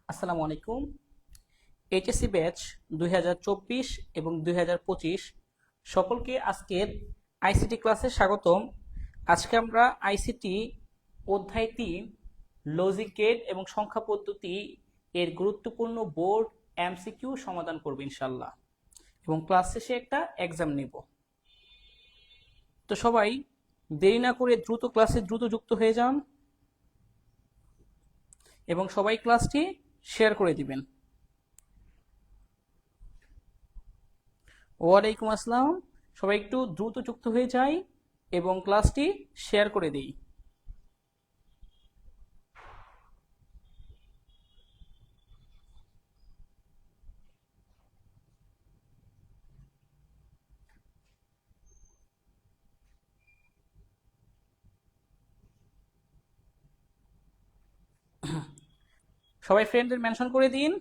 আসসালামু আলাইকুম। HSC batch 2024 এবং 2025 সকলকে আজকের আইসিটি ক্লাসে স্বাগতম। আজকে আমরা আইসিটি অধ্যায় 3 লজিক গেট এবং সংখ্যা পদ্ধতি এর গুরুত্বপূর্ণ বোর্ড এমসিকিউ সমাধান করব ইনশাল্লাহ, এবং ক্লাস শেষে একটা এক্সাম নেব। তো সবাই দেরি না করে দ্রুত ক্লাসে যুক্ত হয়ে যান এবং সবাই ক্লাসটি শেয়ার করে দিবেন। ওয়ালাইকুম আসসালাম। সবাই একটু দ্রুত যুক্ত হয়ে যাই এবং ক্লাসটি শেয়ার করে দিই। সবাই ফ্রেন্ডদের মেনশন করে দিন।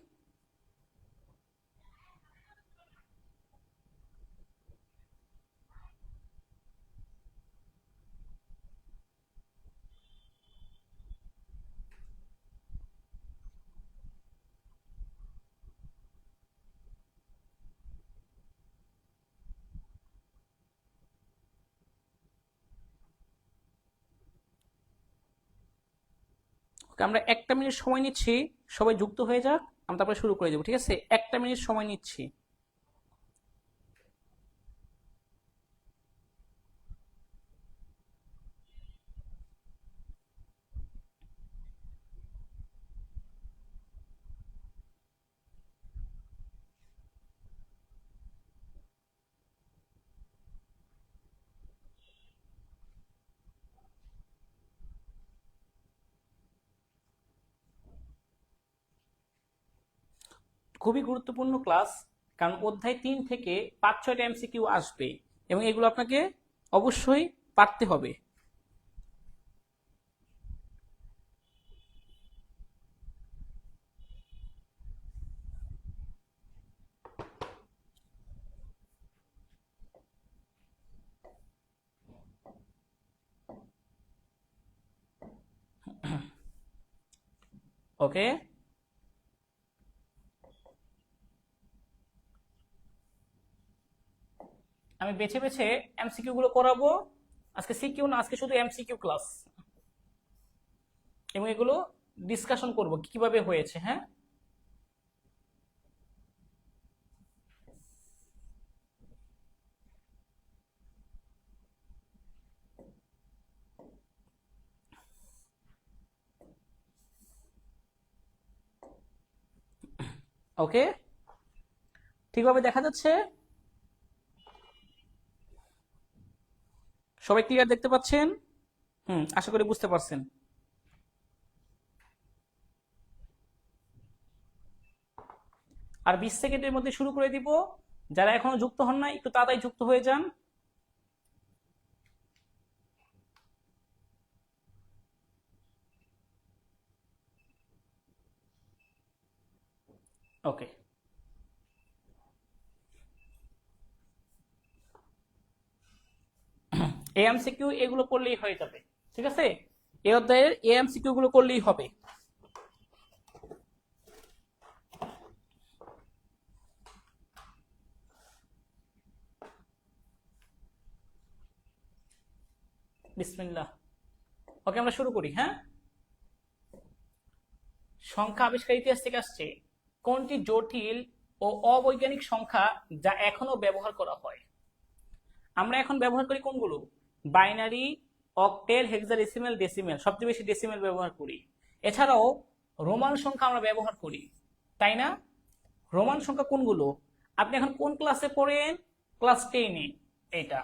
আমরা 1 মিনিট সময় নিচ্ছি, সবাই যুক্ত হয়ে যাক, আমরা তারপরে শুরু করে দেবো। ঠিক আছে, 1 মিনিট সময় নিচ্ছি। খুবই গুরুত্বপূর্ণ ক্লাস, কারণ অধ্যায় 3 থেকে 5-6টা এমসিকিউ আসবে এবং এগুলো আপনাকে অবশ্যই পারতে হবে। ওকে, আমি বেছে বেছে এমসিকিউ গুলো করাবো। আজকে সিকিউ না, আজকে শুধু এমসিকিউ ক্লাস, এবং এগুলো ডিসকাশন করব কিভাবে হয়েছে। হ্যাঁ, ওকে, ঠিকভাবে দেখা যাচ্ছে? সবাই ক্লিয়ার দেখতে পাচ্ছেন? আশা করি বুঝতে পারছেন। আর 20 সেকেন্ডের মধ্যে শুরু করে দিব। যারা এখনো যুক্ত হন না, একটু তাড়াতাড়ি যুক্ত হয়ে যান। ওকে, এএমসিকিউ এগুলো করলেই হয়ে যাবে। ঠিক আছে, এই অধ্যায়ের এএমসিকিউ গুলো করলেই হবে। বিসমিল্লাহ। ওকে, আমরা শুরু করি। হ্যাঁ, সংখ্যা আবিষ্কার ইতিহাস থেকে আসছে। কোনটি জটিল ও অবৈজ্ঞানিক সংখ্যা যা এখনো ব্যবহার করা হয়? আমরা এখন ব্যবহার করি কোনগুলো? Binary, octal, hexadecimal, decimal. সবচেয়ে বেশি ডেসিমেল ব্যবহার করি। এছাড়াও রোমান সংখ্যা আমরা ব্যবহার করি, তাই না? রোমান সংখ্যা কোনগুলো? আপনি এখন কোন ক্লাসে পড়েন? ক্লাস 10-এ এইটা।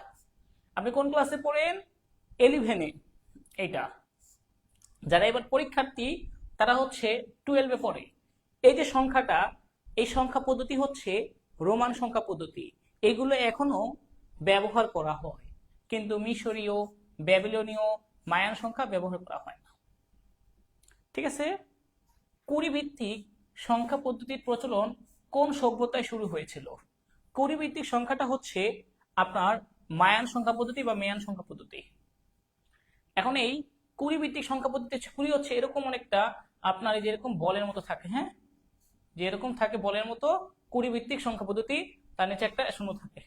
আপনি কোন ক্লাসে পড়েন? 11-এ এইটা। যারা এবার পরীক্ষার্থী তারা হচ্ছে 12-এ পড়ে। এই যে সংখ্যাটা, এই সংখ্যা পদ্ধতি হচ্ছে রোমান সংখ্যা পদ্ধতি। এগুলো এখনো ব্যবহার করা হয়, কিন্তু মিশরীয়, ব্যাবিলনীয়, মায়ান সংখ্যা ব্যবহার করা হয় না। ঠিক আছে, কুড়ি ভিত্তিক সংখ্যা পদ্ধতির প্রচলন কোন সভ্যতায় শুরু হয়েছিল? কুড়ি ভিত্তিক সংখ্যাটা হচ্ছে আপনার মায়ান সংখ্যা পদ্ধতি বা মেয়ান সংখ্যা পদ্ধতি। এখন এই কুড়ি ভিত্তিক সংখ্যা পদ্ধতি, কুড়ি হচ্ছে এরকম অনেকটা আপনার এই যেরকম বলের মতো থাকে। হ্যাঁ, যে এরকম থাকে বলের মতো 20 ভিত্তিক সংখ্যা পদ্ধতি, তার নিচে একটা শূন্য থাকে।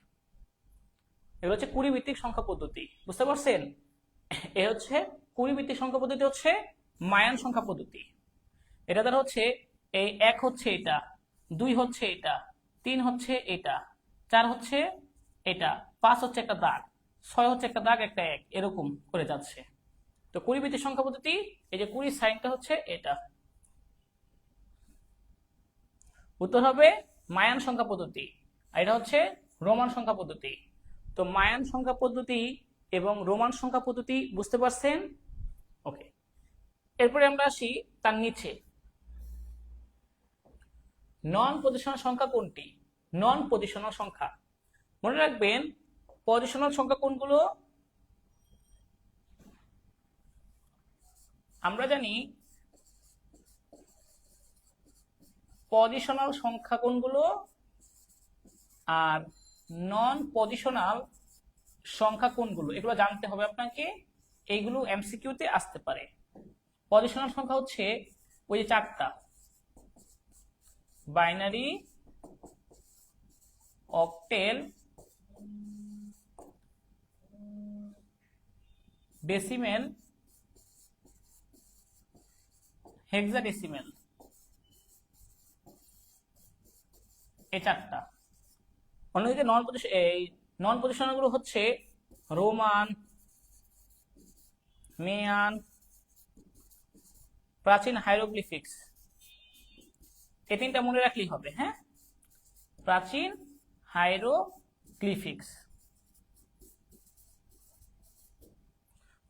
এগুলো হচ্ছে 20 ভিত্তিক সংখ্যা পদ্ধতি, বুঝতে পারছেন? এ হচ্ছে 20 ভিত্তিক সংখ্যা পদ্ধতি, হচ্ছে মায়ান সংখ্যা পদ্ধতি। এটা দ্বারা হচ্ছে এই 1 হচ্ছে এটা, 2 হচ্ছে এটা, 3 হচ্ছে এটা, 4 হচ্ছে এটা, 5 হচ্ছে একটা দাগ, 6 হচ্ছে একটা দাগ, একটা 1, এরকম করে যাচ্ছে। তো 20 ভিত্তিক সংখ্যা পদ্ধতি, এই যে 20 সাইনটা হচ্ছে এটা। উত্তর হবে মায়ান সংখ্যা পদ্ধতি, আর এটা হচ্ছে রোমান সংখ্যা পদ্ধতি। তো মায়ান সংখ্যা পদ্ধতি এবং রোমান সংখ্যা পদ্ধতি বুঝতে পারছেন? ওকে, এরপরে আমরা আসি তার নিচে। নন পজিশনাল সংখ্যা কোনটি? নন পজিশনাল সংখ্যা, মনে রাখবেন পজিশনাল সংখ্যা কোনগুলো? আমরা জানি পজিশনাল সংখ্যা কোনগুলো, আর নন পজিশনাল সংখ্যা কোনগুলো, এগুলো জানতে হবে আপনাকে। এইগুলো এমসিকিউতে আসতে পারে। পজিশনাল সংখ্যা হচ্ছে ওই যে 4টা: বাইনারি, অক্টেল, ডেসিমেল, হেক্সাডেসিমেল, এই 4টা। অন্যদিকে নন পজিশনাল গুলো হচ্ছে রোমান, মেয়ান, প্রাচীন হাইরোগ্লিফিক্স। এই 3টা মনে রাখলেই হবে। হ্যাঁ, প্রাচীন হাইরোগ্লিফিক্স।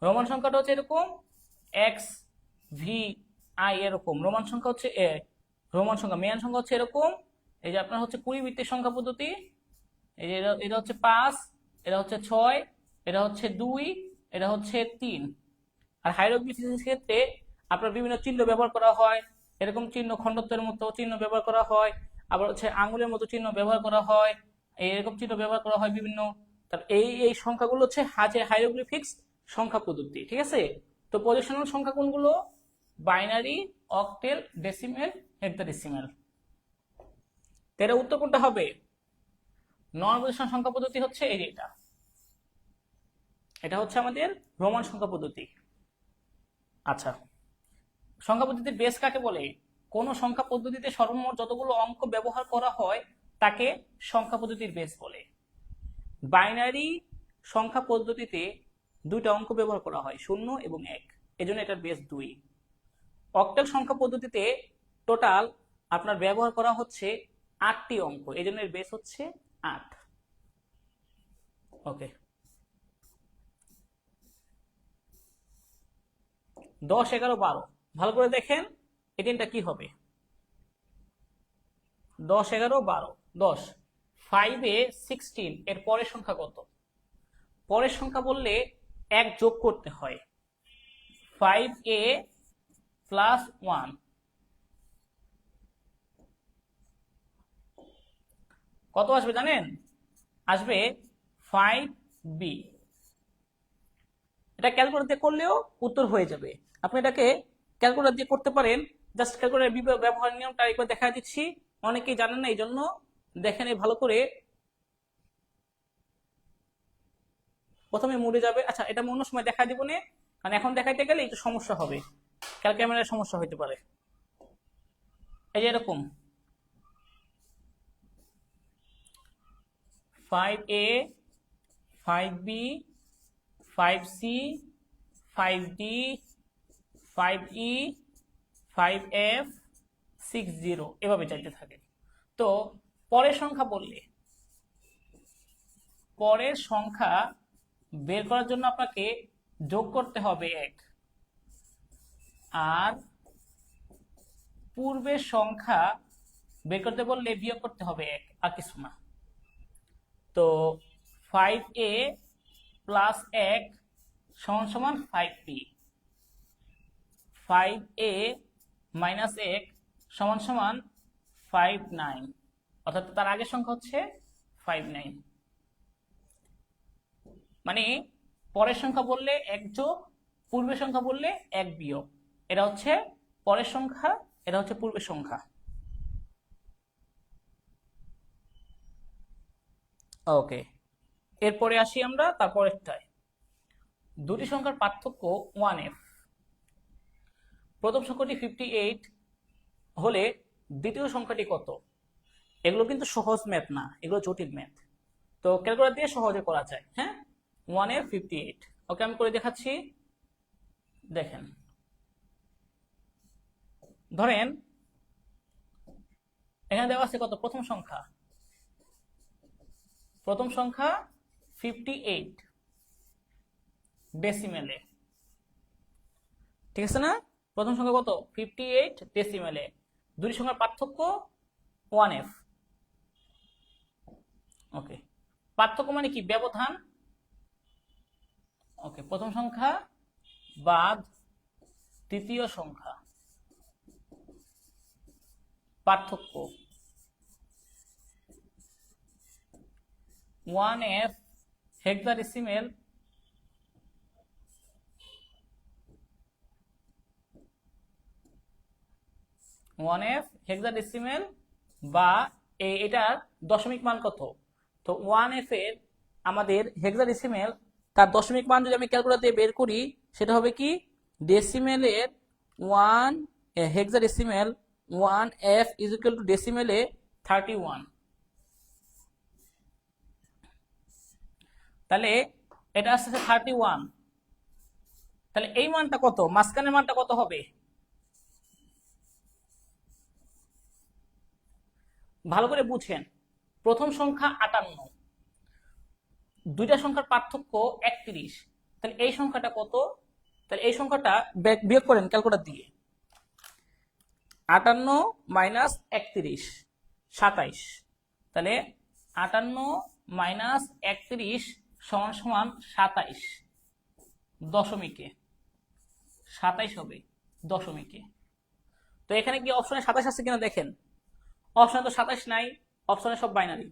রোমান সংখ্যাটা হচ্ছে এরকম এক্স ভি আই, এরকম রোমান সংখ্যা হচ্ছে রোমান সংখ্যা। মেয়ান সংখ্যা হচ্ছে এরকম, এই যে আপনার হচ্ছে 20 ভিত্তিক সংখ্যা পদ্ধতি, এই যে এটা হচ্ছে 5, এটা হচ্ছে 6, এটা হচ্ছে 2, এটা হচ্ছে 3। আর হাইরোগ্লিফিক্সের ক্ষেত্রে আপনার বিভিন্ন চিহ্ন ব্যবহার করা হয়, এরকম চিহ্ন, খণ্ডত্বের মতো চিহ্ন ব্যবহার করা হয়, আবার হচ্ছে আঙ্গুলের মতো চিহ্ন ব্যবহার করা হয়, এরকম চিহ্ন ব্যবহার করা হয় বিভিন্ন। তার এই সংখ্যাগুলো হচ্ছে হাইরোগ্লিফিক্স সংখ্যা পদ্ধতি, ঠিক আছে? তো পজিশনাল সংখ্যা কোনগুলো? Binary, octal, decimal, hexadecimal. এর উত্তর কোনটা হবে? নন পজিশনাল সংখ্যা পদ্ধতি হচ্ছে এই যে এটা, এটা হচ্ছে আমাদের রোমান সংখ্যা পদ্ধতি। আচ্ছা, সংখ্যা পদ্ধতির বেস কাকে বলে? কোন সংখ্যা পদ্ধতিতে সর্বমোট যতগুলো অঙ্ক ব্যবহার করা হয় তাকে সংখ্যা পদ্ধতির বেস বলে। বাইনারি সংখ্যা পদ্ধতিতে 2টা অঙ্ক ব্যবহার করা হয়, 0 এবং 1, এজন্য এটার বেস 2। অক্টাল সংখ্যা পদ্ধতিতে টোটাল আপনার ব্যবহার করা হচ্ছে 8টি অঙ্ক, এজন্য এর বেস হচ্ছে 8। ওকে, 10, 11, 12 ভালো করে দেখেন এই তিনটা কি হবে। 10, 11, 12। 10, 5 এ 16, এর পরের সংখ্যা কত? পরের সংখ্যা বললে 1 যোগ করতে হয়। 5a প্লাস 1 কত আসবে জানেন? আসবে 5b। এটা ক্যালকুলেটর দিয়ে করলেও উত্তর হয়ে যাবে। আপনি এটাকে ক্যালকুলেটর দিয়ে করতে পারেন। জাস্ট ক্যালকুলেটর ব্যবহার নিয়মটা একবার দেখা দিচ্ছি, অনেকেই জানেন না, এই জন্য দেখেন ভালো করে। প্রথমে মুড়ে যাবে। আচ্ছা, এটা অন্য সময় দেখা দিব না, কারণ এখন দেখাইতে গেলে একটু সমস্যা হবে, ক্যামেরার সমস্যা হইতে পারে। এই যে এরকম 5a, 5b, 5c, 5d, 5e, 5f, 60 এভাবে চাইতে থাকে। তো পরের সংখ্যা বললে, পরের সংখ্যা বের করার জন্য আপনাকে যোগ করতে হবে 1, আর পূর্বের সংখ্যা বের করতে বললে বিয়োগ করতে হবে 1, আর কিছু না। তো 5a প্লাস 1 সমান সমান 5b, 5a মাইনাস 1 সমান সমান 59, অর্থাৎ তার আগের সংখ্যা হচ্ছে 59। মানে পরের সংখ্যা বললে 1 যোগ, পূর্বের সংখ্যা বললে 1 বিয়োগ। এটা হচ্ছে পরের সংখ্যা, এটা হচ্ছে পূর্বের সংখ্যা। ওকে, এরপরে আসি আমরা তারপরেরটায়। দুটি সংখ্যার পার্থক্য 1f। প্রথম সংখ্যাটি 58 হলে দ্বিতীয় সংখ্যাটি কত? এগুলো কিন্তু সহজ ম্যাথ না, এগুলো জটিল ম্যাথ। তো ক্যালকুলেটর দিয়ে সহজে করা যায়। হ্যাঁ, 1f 58। ওকে, আমি করে দেখাচ্ছি। দেখেন, ধরেন এখানে দেওয়া আছে কত? প্রথম সংখ্যা 58 ডেসিমেলে, ঠিক আছে না? প্রথম সংখ্যা কত? 58 ডেসিমেলে। দুটি সংখ্যার পার্থক্য 1f। ওকে, পার্থক্য মানে কি? ব্যবধান। ওকে, প্রথম সংখ্যা বাদ তৃতীয় সংখ্যা, পার্থক্য 1f হেক্সাডেসিমেল বা এটার দশমিক মান কত? তো 1f এর আমাদের হেক্সাডেসিমেল, তার দশমিক মান যদি আমি ক্যালকুলেটর দিয়ে বের করি, সেটা হবে কি? ডেসিমেলের 1 hexadecimal 1f is equal to ডেসিমেলে 31। তাহলে এটা আসছে 31। তাহলে এই মানটা কত? মাঝখানের মানটা কত হবে? ভালো করে বুঝেন। প্রথম সংখ্যা 58, দুইটা সংখ্যার পার্থক্য 31। তাহলে এই সংখ্যাটা কত? তাহলে এই সংখ্যাটা বিয়োগ করেন ক্যালকুলেটর দিয়ে। 58 মাইনাস 31 27। তাহলে 58 মাইনাস 31 সমান সমান 27 দশমিকে। 27 হবে দশমিকে। তো এখানে কি অপশনে 27 আছে কিনা দেখেন। অপশনে তো 27 নাই, অপশনে সব বাইনারি।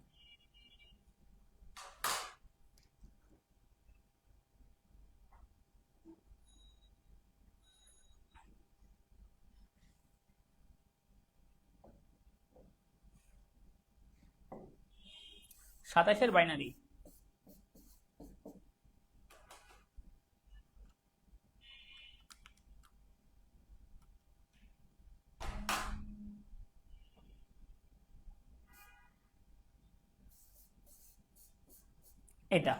সাতাইশের বাইনারি। এটা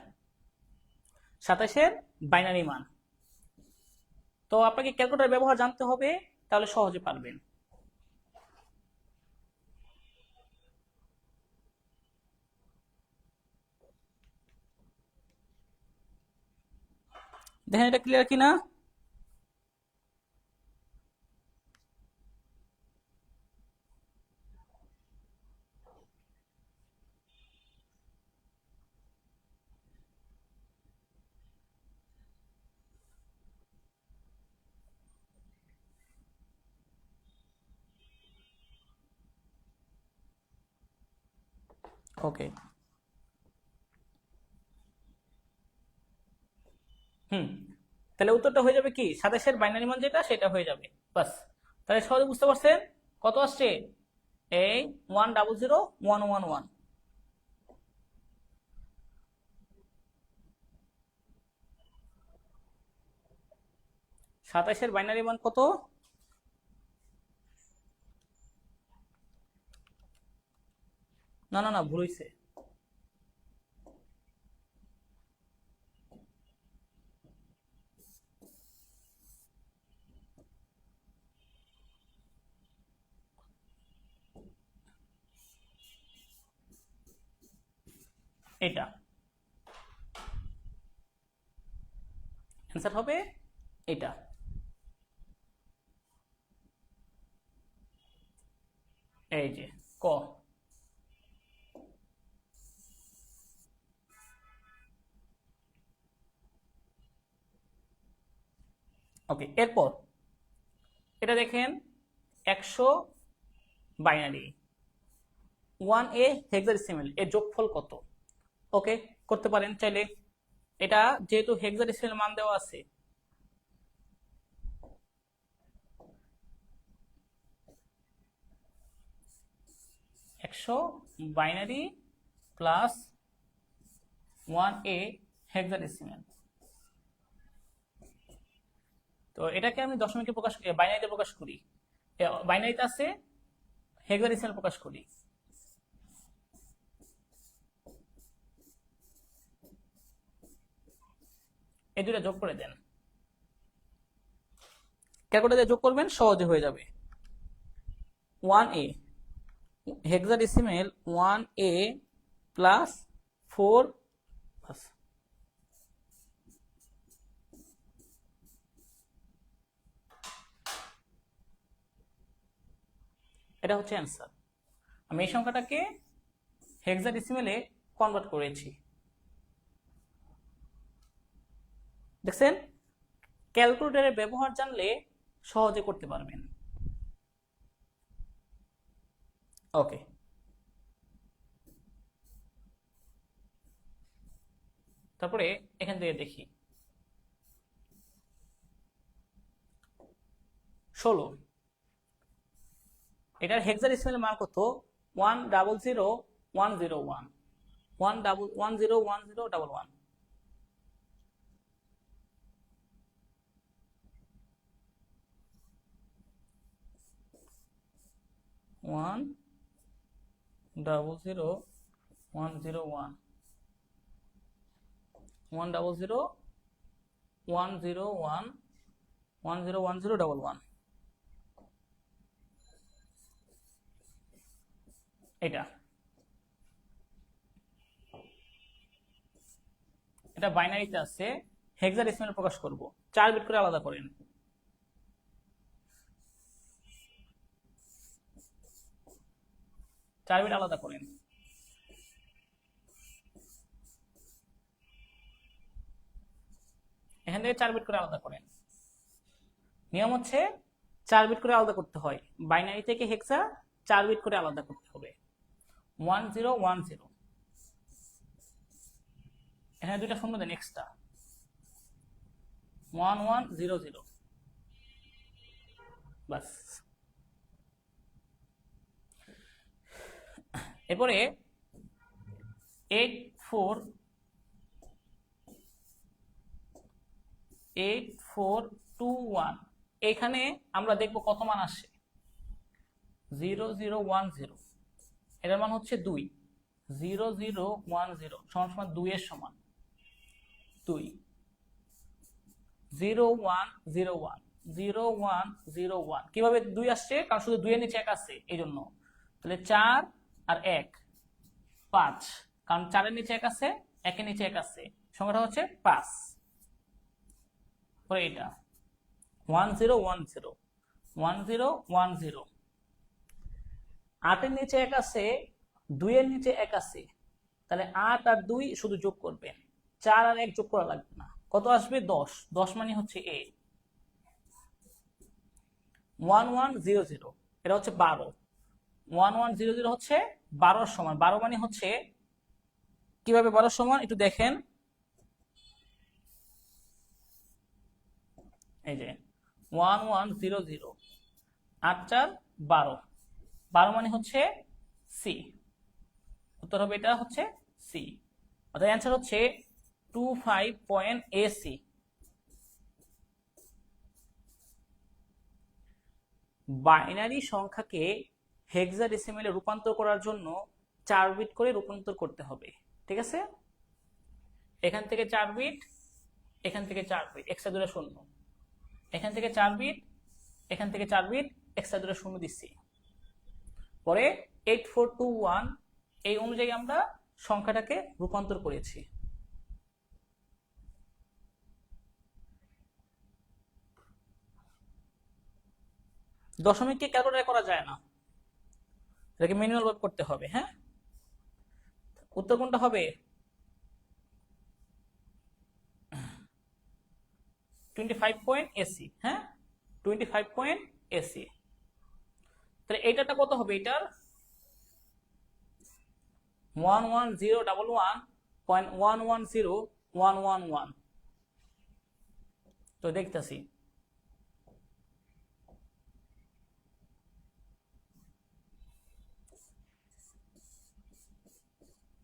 27-এর বাইনারি মান। তো আপনাকে ক্যালকুলেটর ব্যবহার জানতে হবে, তাহলে সহজে পারবেন। দেখেন এটা ক্লিয়ার কিনা। ওকে, তাহলে উত্তরটা হয়ে যাবে কি? 27-এর বাইনারি মান যেটা, সেটা হয়ে যাবে। বাস, তাহলে সহজে বুঝতে পারছেন কত আসছে? এই 100111। 27-এর বাইনারি মান কত? না না না, ভুল হয়েছে। এটা অ্যান্সার হবে এটা। এই যে ক। ওকে, এরপর এটা দেখেন 100 বাইনারি 1a হেক্সাডেসিমেল, এর যোগফল কত? ওকে, করতে পারেন চাইলে। এটা যেহেতু হেক্সাডেসিমেল মান দেওয়া আছে, একশো বাইনারি প্লাস 1A হেক্সাডেসিমেল। তো এটাকে আমি দশমিকে প্রকাশ বাইনারিতে প্রকাশ করি, বাইনারিতে আছে হেক্সাডেসিমেল প্রকাশ করি। এই দুটো যোগ করে দেন, ক্যালকুলেটরে যোগ করবেন, সহজে হয়ে যাবে। 1A হেক্সাডেসিমেল 1A প্লাস 4 এটা হচ্ছে অ্যান্সার। আমি এই সংখ্যাটাকে হেক্সাডেসিমেলে কনভার্ট করেছি। দেখছেন, ক্যালকুলেটরের ব্যবহার জানলে সহজে করতে পারবেন। ওকে, তারপরে এখান থেকে দেখি 16, এটার হেক্সাডেসিমেল মান কত? 100101 10101011 100101 100101 101011 এটা এটা বাইনারিতে আছে, হেক্সাডেসিমেল প্রকাশ করব, 4 বিট করে আলাদা করেন। চার বিট আলাদা করেন। এখান থেকে 4 বিট করে আলাদা করেন। নিয়ম হচ্ছে 4 বিট করে আলাদা করতে হয়, বাইনারি থেকে হেক্সা 4 বিট করে আলাদা করতে হবে। 1010, এখানে দুইটা শূন্য দেন এক্সট্রা, 1100 বাস। এরপরে 8421, এখানে আমরা দেখব কত মান আসে। 0010, এটার মান হচ্ছে 2, 0010 সমান 2 এর সমান 2। 0101 0101 কিভাবে 2 আসছে? কারণ শুধু 2 এর নিচে 1 আছে এই জন্য। তাহলে 4 আর 1 5, কারণ 4 এর নিচে 1 আছে, 1 এর নিচে 1 আছে, সংখ্যাটা হচ্ছে 5। পরে এটা 1010 1010, 8 এর নিচে 1 আছে, 2 এর নিচে 1 আছে, তাহলে 8 আর 2 শুধু যোগ করবেন, 4 আর 1 যোগ করা লাগবে না। কত আসবে? 10। 10 মানে হচ্ছে এ। 1100, এটা হচ্ছে 12। 1100 হচ্ছে 12 সমান। 12 মানে হচ্ছে কিভাবে 12 সমান একটু দেখেন, এই যে 1100 8 4 12, 12 মানে হচ্ছে সি। উত্তর হবে এটা হচ্ছে সি, অর্থাৎ অ্যান্সার হচ্ছে 25.AC। বাইনারি সংখ্যাকে হেক্সাডেসিমেলে রূপান্তর করার জন্য 4 বিট করে রূপান্তর করতে হবে, ঠিক আছে? এখান থেকে 4 বিট, এখান থেকে 4 বিট, এক্সট্রা দুটো শূন্য, এখান থেকে 4 বিট, এখান থেকে 4 বিট, এক্সট্রা দুটো শূন্য দিচ্ছি। পরে 8421 এই অনুযায়ী আমরা সংখ্যাটাকে রূপান্তর করেছি। দশমিককে ক্যালকুলেট করা যায় না, এটাকে ম্যানুয়াল ভাবে করতে হবে। হ্যাঁ, উত্তর কোনটা হবে? 25.AC। হ্যাঁ, 25.AC। তাহলে এইটাটা কত হবে? এটার 11011.110111, তো দেখতেছি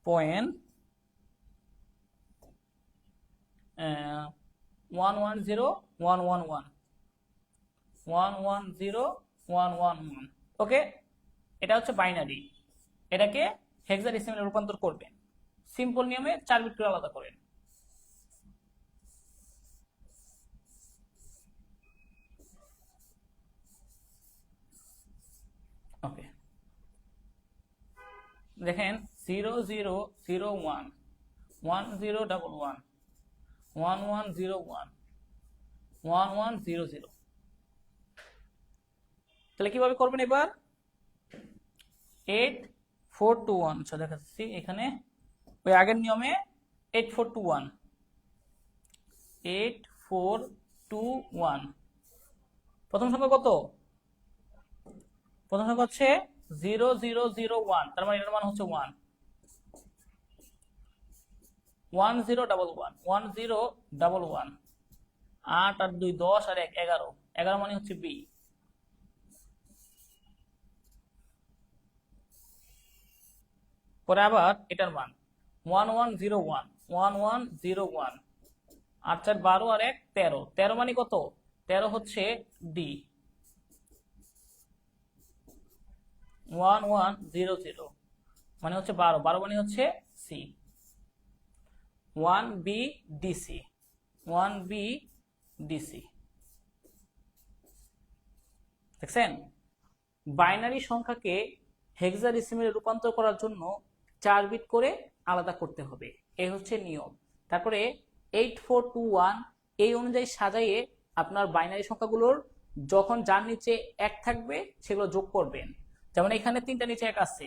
পয়েন্ট 110 111 110 111 ওকে, এটা হচ্ছে বাইনারি। এটাকে হেক্সাডেসিমালে রূপান্তর করবেন সিম্পল নিয়মে 4 বিট করে আলাদা করেন। ওকে, দেখেন 0001 1011 1101 1100। তাহলে কিভাবে করবেন এবার? 8421, আচ্ছা দেখাচ্ছি এখানে ওই আগের নিয়মে 8421 8421। প্রথম সংখ্যা কত? প্রথম সংখ্যা হচ্ছে 0001, তার মানে এটার মান হচ্ছে 1। 1011 1011 8 আর 2 10 আর 1 11 11 মানে হচ্ছে বি। পরে আবার এটার মান 1101 1101 8 4 12 আর 1 13 13 মানে কত? 13 হচ্ছে ডি। 1100 মানে হচ্ছে 12 12 মানে হচ্ছে C. 1B DC 1B DC। দেখছেন, বাইনারি সংখ্যাকে হেক্সাডেসিমালে রূপান্তর করার জন্য 4 বিট করে আলাদা করতে হবে, এই হচ্ছে নিয়ম। তারপরে 8421 এই অনুযায়ী সাজাইয়ে আপনার বাইনারি সংখ্যাগুলোর যখন যার নিচে 1 থাকবে সেগুলো যোগ করবেন। যেমন এখানে 3টা নিচে 1 আছে,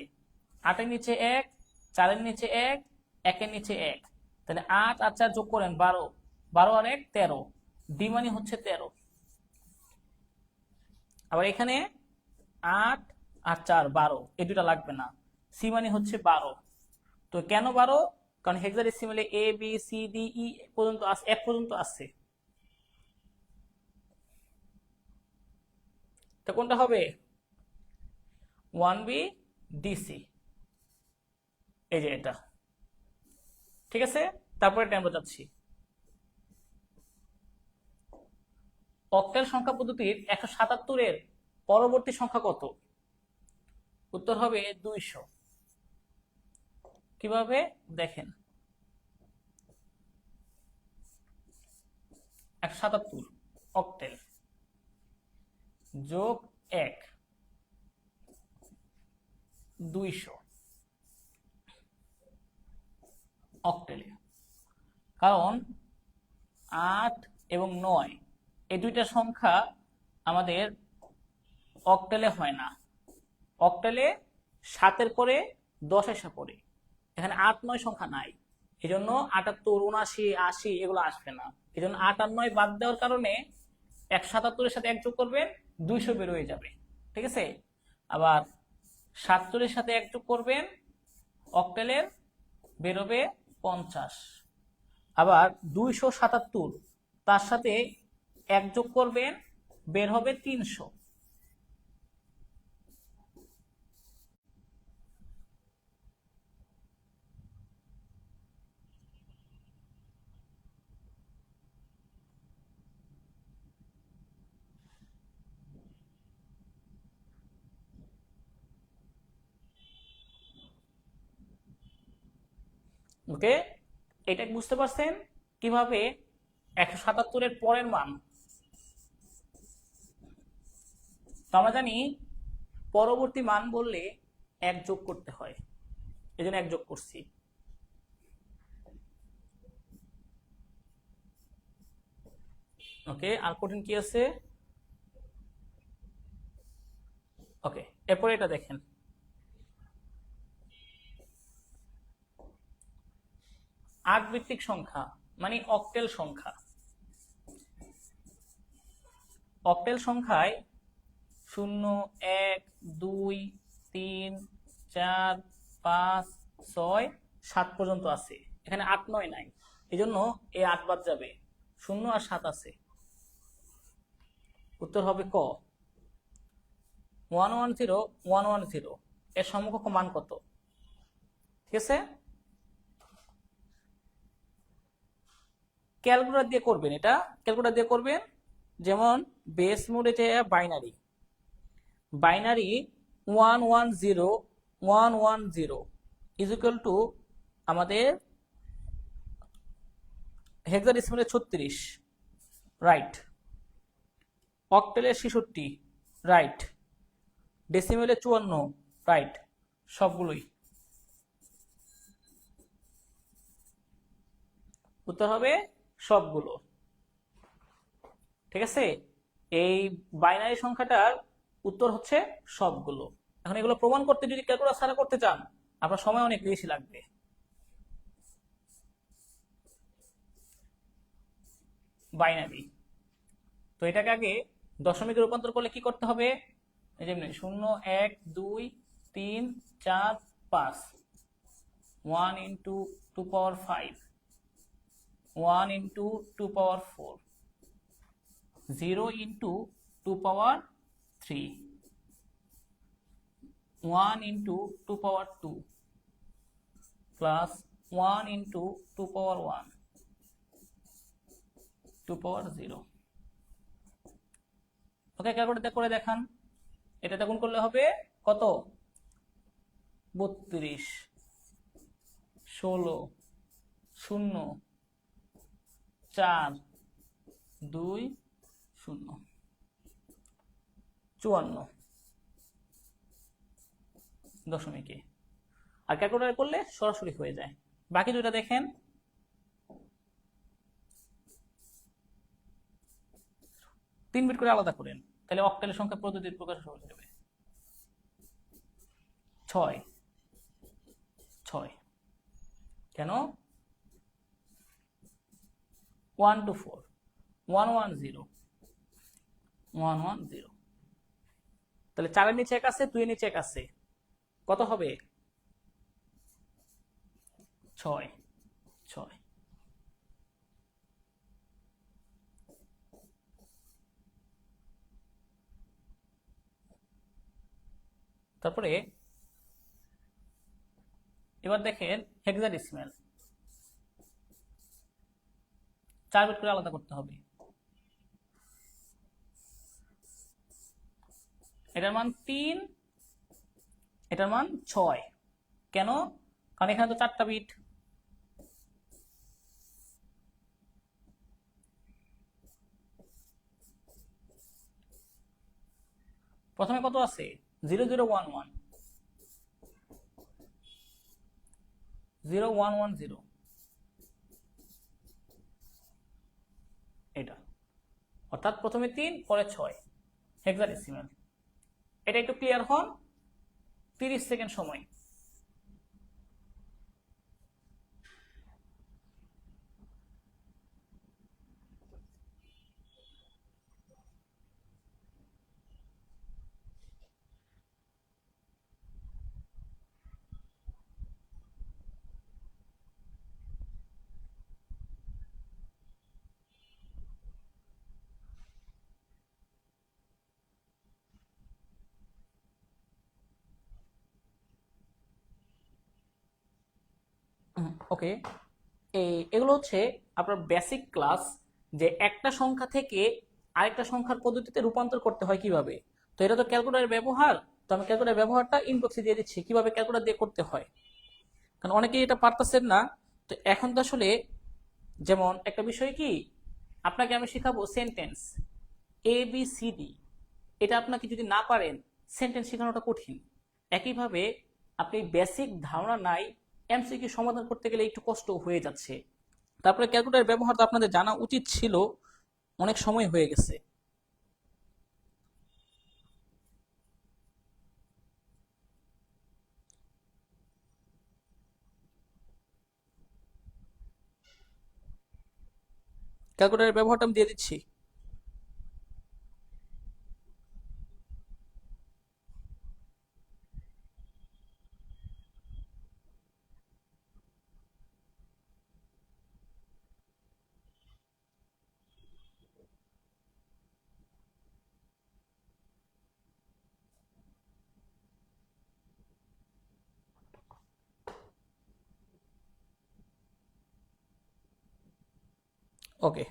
8 এর নিচে 1, 4 এর নিচে 1, 1 এর নিচে 1, তাহলে 8 আর 4 যোগ করেন 12, 12 আর 1 13, ডি মানে হচ্ছে 13। আবার এখানে 8 আর 4 12, এই দুটা লাগবে না, সি মানে হচ্ছে 12। তো কেন 12? কারণ হেক্সাডেসিমালে A B C D E পর্যন্ত আছে, এফ পর্যন্ত আছে। তো কোনটা হবে? 1B DC, এই যে এটা। ঠিক আছে, তারপরে আমরা যাচ্ছি অক্টাল সংখ্যা পদ্ধতির 177 এর পরবর্তী সংখ্যা কত? উত্তর হবে 200। কিভাবে দেখেন, 177 অক্টেল যোগ 1 200 অক্টেলে। কারণ 8 এবং 9 এই দুইটা সংখ্যা আমাদের অক্টেলে হয় না, অক্টেলে 7-এর পরে 10 এসে পড়ে, এখানে 8 9 সংখ্যা নাই, এই জন্য 78 79 80 এগুলো আসবে না। এই জন্য 8 আর 9 বাদ দেওয়ার কারণে 177-এর সাথে 1 যোগ করবেন 200 বের হয়ে যাবে। ঠিক আছে, আবার 70-এর সাথে 1 যোগ করবেন অক্টেলের বেরোবে 50। আবার 277 তার সাথে 1 যোগ করবেন বের হবে 300। ওকে, এটা বুঝতে পারছেন কিভাবে 177-এর পরের মান? তো আমরা জানি পরবর্তী মান বললে 1 যোগ করতে হয়, এই জন্য 1 যোগ করছি। ওকে, আর কঠিন কি আছে? ওকে, এরপরে এটা দেখেন, 8 ভিত্তিক সংখ্যা মানে অক্টেল সংখ্যা। অক্টেল সংখ্যায় 0 1 2 3 4 5 6 7 পর্যন্ত আছে, এখানে 8 9 নাই, এই জন্য এই 8 বাদ যাবে, 0 আর 7 আছে। উত্তর হবে ক। 110 110 এর সমকক্ষ মান কত? ঠিক আছে, ক্যালকুলেটর দিয়ে করবেন, এটা ক্যালকুলেটর দিয়ে করবেন। যেমন বেস মোডে যে binary binary 110 is equal two আমাদের হেক্সাডেসিমালে 36, রাইট। অক্টেলে 66, রাইট। ডেসিমেলে 54, রাইট। সবগুলোই উত্তর হবে সবগুলো, ঠিক আছে। এই বাইনারি সংখ্যাটার উত্তর হচ্ছে সবগুলো। এখন এগুলো প্রমাণ করতে যদি ক্যালকুলাস ছাড়া করতে চান আপনার সময় অনেক বেশি লাগবে। বাইনারি তো এটাকে আগে দশমিকে রূপান্তর করলে কি করতে হবে, এই যে 0 1 2 3 4 5, 1 into 2 power 5, 1 into 2 power 4, 0 into 2 power 3, 1 into 2 power 2, plus 1 into 2 power 1, 2 power 0। ওকে, ক্যালকুলেটর করে দেখান। এটাতে গুণ করলে হবে কত, 32, 16, 0, 4, 2, 0, 54 দশমিকে। আর ক্যালকুলেটর করলে সরাসরি হয়ে যায়। বাকি দুইটা দেখেন, 3 বিট করে আলাদা করেন, তাহলে অক্টালের সংখ্যা পদ্ধতির প্রকাশ সহজ হবে। 6, 6 কেন, 1 to 4, 110, 110, তাহলে 4 এর নিচে 1 আছে, 2 এর নিচে 1 আছে, কত হবে, 6, 6। তারপরে এবার দেখেন হেক্সাডেসিমাল, 4 বিট করে আলাদা করতে হবে। এটার মান 3, এটার মান 6, কেন, কারণ এখানে তো 4টা বিট। প্রথমে কত আছে, 0011, 0110, এটা অর্থাৎ প্রথমে 3 পরে 6 হেক্সাডেসিমাল। এটা একটু ক্লিয়ার হন, 30 সেকেন্ড সময়। ওকে, এগুলো হচ্ছে আপনার বেসিক ক্লাস, যে একটা সংখ্যা থেকে আরেকটা সংখ্যার পদ্ধতিতে রূপান্তর করতে হয় কিভাবে। তো এটা তো ক্যালকুলেটরের ব্যবহার, তো আমি ক্যালকুলেটর ব্যবহারটা ইনবক্সে দিয়ে দিচ্ছি কিভাবে ক্যালকুলেটর দিয়ে করতে হয়, কারণ অনেকেই এটা পারতেছেন না। তো এখন তো আসলে যেমন একটা বিষয় কি, আপনাকে আমি শেখাবো সেন্টেন্স ABCD, এটা আপনাকে যদি না পারেন সেন্টেন্স শেখানোটা কঠিন। একইভাবে আপনি বেসিক ধারণা নাই, এমসিকিউ সমাধান করতে গেলে একটু কষ্ট হয়ে যাচ্ছে। তারপরে ক্যালকুলেটর ব্যবহার তো আপনাদের জানা উচিত ছিল, অনেক সময় হয়ে গেছে। ক্যালকুলেটরের ব্যবহারটা আমি দিয়ে দিচ্ছি। ওকে,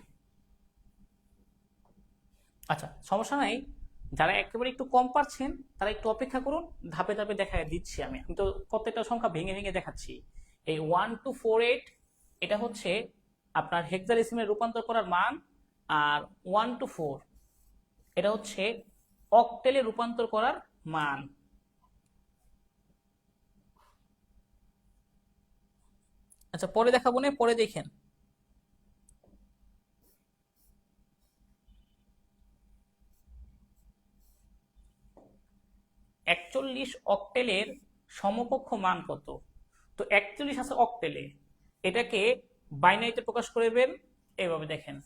আচ্ছা সমস্যা নাই। যারা একেবারে একটু কম পারছেন তারা একটু অপেক্ষা করুন, ধাপে ধাপে দেখা দিচ্ছি আমি তো প্রত্যেকটা সংখ্যা ভেঙে ভেঙে দেখাচ্ছি। এই 1248 এটা হচ্ছে আপনার হেক্সাডেসিমে রূপান্তর করার মান, আর 124 এটা হচ্ছে অক্টেলে রূপান্তর করার মান। আচ্ছা পরে দেখাবো না, পরে দেখেন। একচল্লিশ অক্টেলের সমকক্ষ মান কত? তো 41 আছে অক্টেলে, এটাকে বাইনারিতে প্রকাশ করবেন এইভাবে, দেখেন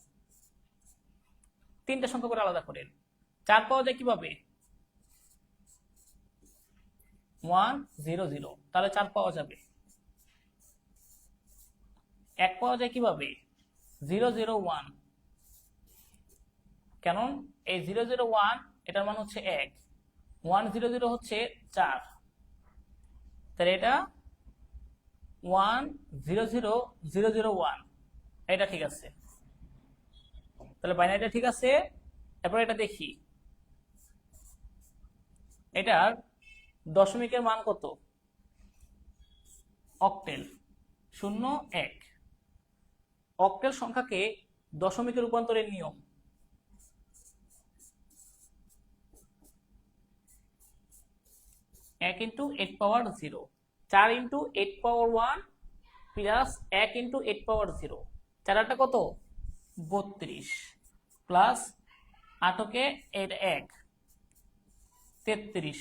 তিনটা সংখ্যা করে আলাদা করেন। 4 পাওয়া যায় কিভাবে? 100, তাহলে 4 পাওয়া যাবে। 1 পাওয়া যায় কিভাবে? 001, কেন? এই 001 এটার মান হচ্ছে 1, 100 হচ্ছে 4, তাহলে এটা 100001, এটা ঠিক আছে, তাহলে বাইনারিটা ঠিক আছে। এরপর এটা দেখি, এটার দশমিকের মান কত? অক্টেল 01। অক্টেল সংখ্যাকে দশমিকে রূপান্তরের নিয়ম, 1 ইন্টু 8 পাওয়ার 0, 4 ইন্টু 8 পাওয়ার 1 প্লাস 1 ইন্টু 8 পাওয়ার 0, 4টা কত? 32 প্লাস 8কে 1 33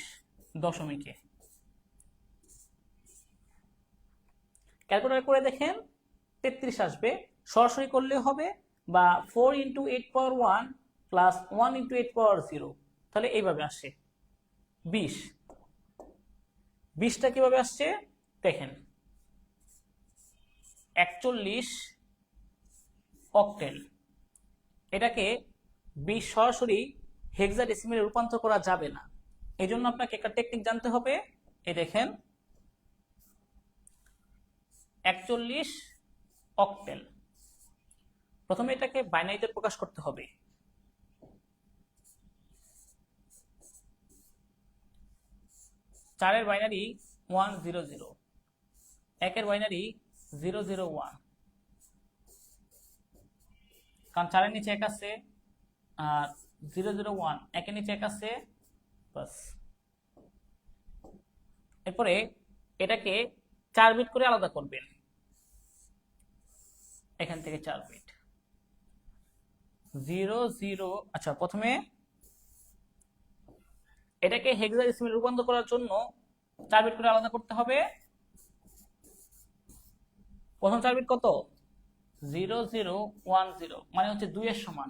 দশমিকে। ক্যালকুলেটর করে দেখেন 33 আসবে, সরাসরি করলে হবে, বা 4 ইন্টু 8 পাওয়ার 1 প্লাস 1 ইন্টু 8 পাওয়ার 0, তাহলে এইভাবে আসে 20। 20টা কিভাবে আসছে দেখেন, 41 অক্টেল, এটাকে 20 সরাসরি হেক্সাডেসিমেলে রূপান্তর করা যাবে না, এই জন্য আপনাকে একটা টেকনিক জানতে হবে। এই দেখেন 41 অক্টেল, প্রথমে এটাকে বাইনারিতে প্রকাশ করতে হবে। 4 এর বাইনারি 100, 1 এর বাইনারি 001, কারণ 4 এর নিচে 1 আছে, আর 001 1 এর নিচে 1 আছে, বাস। এরপরে এটাকে 4 বিট করে আলাদা করবেন, এখান থেকে 4 বিট 00। আচ্ছা প্রথমে এটাকে হেক্সাডেসিমেলে রূপান্তর করার জন্য 4 বিট করে আলাদা করতে হবে। প্রথম 4 বিট কত? 0010, মানে হচ্ছে 2 এর সমান।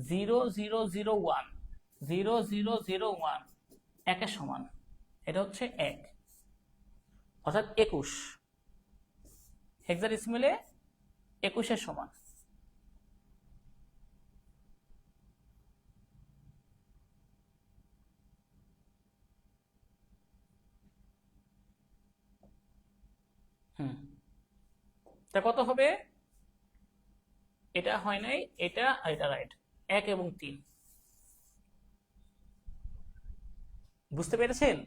0001, 0001 1 এর সমান, এটা হচ্ছে 1, অর্থাৎ 21 হেক্সাডেসিমেলে 21 এর সমান। তা কত হবে? এটা হয় নাই, এটা আর এটা রাইট, 1 এবং 3। বুঝতে পেরেছেন?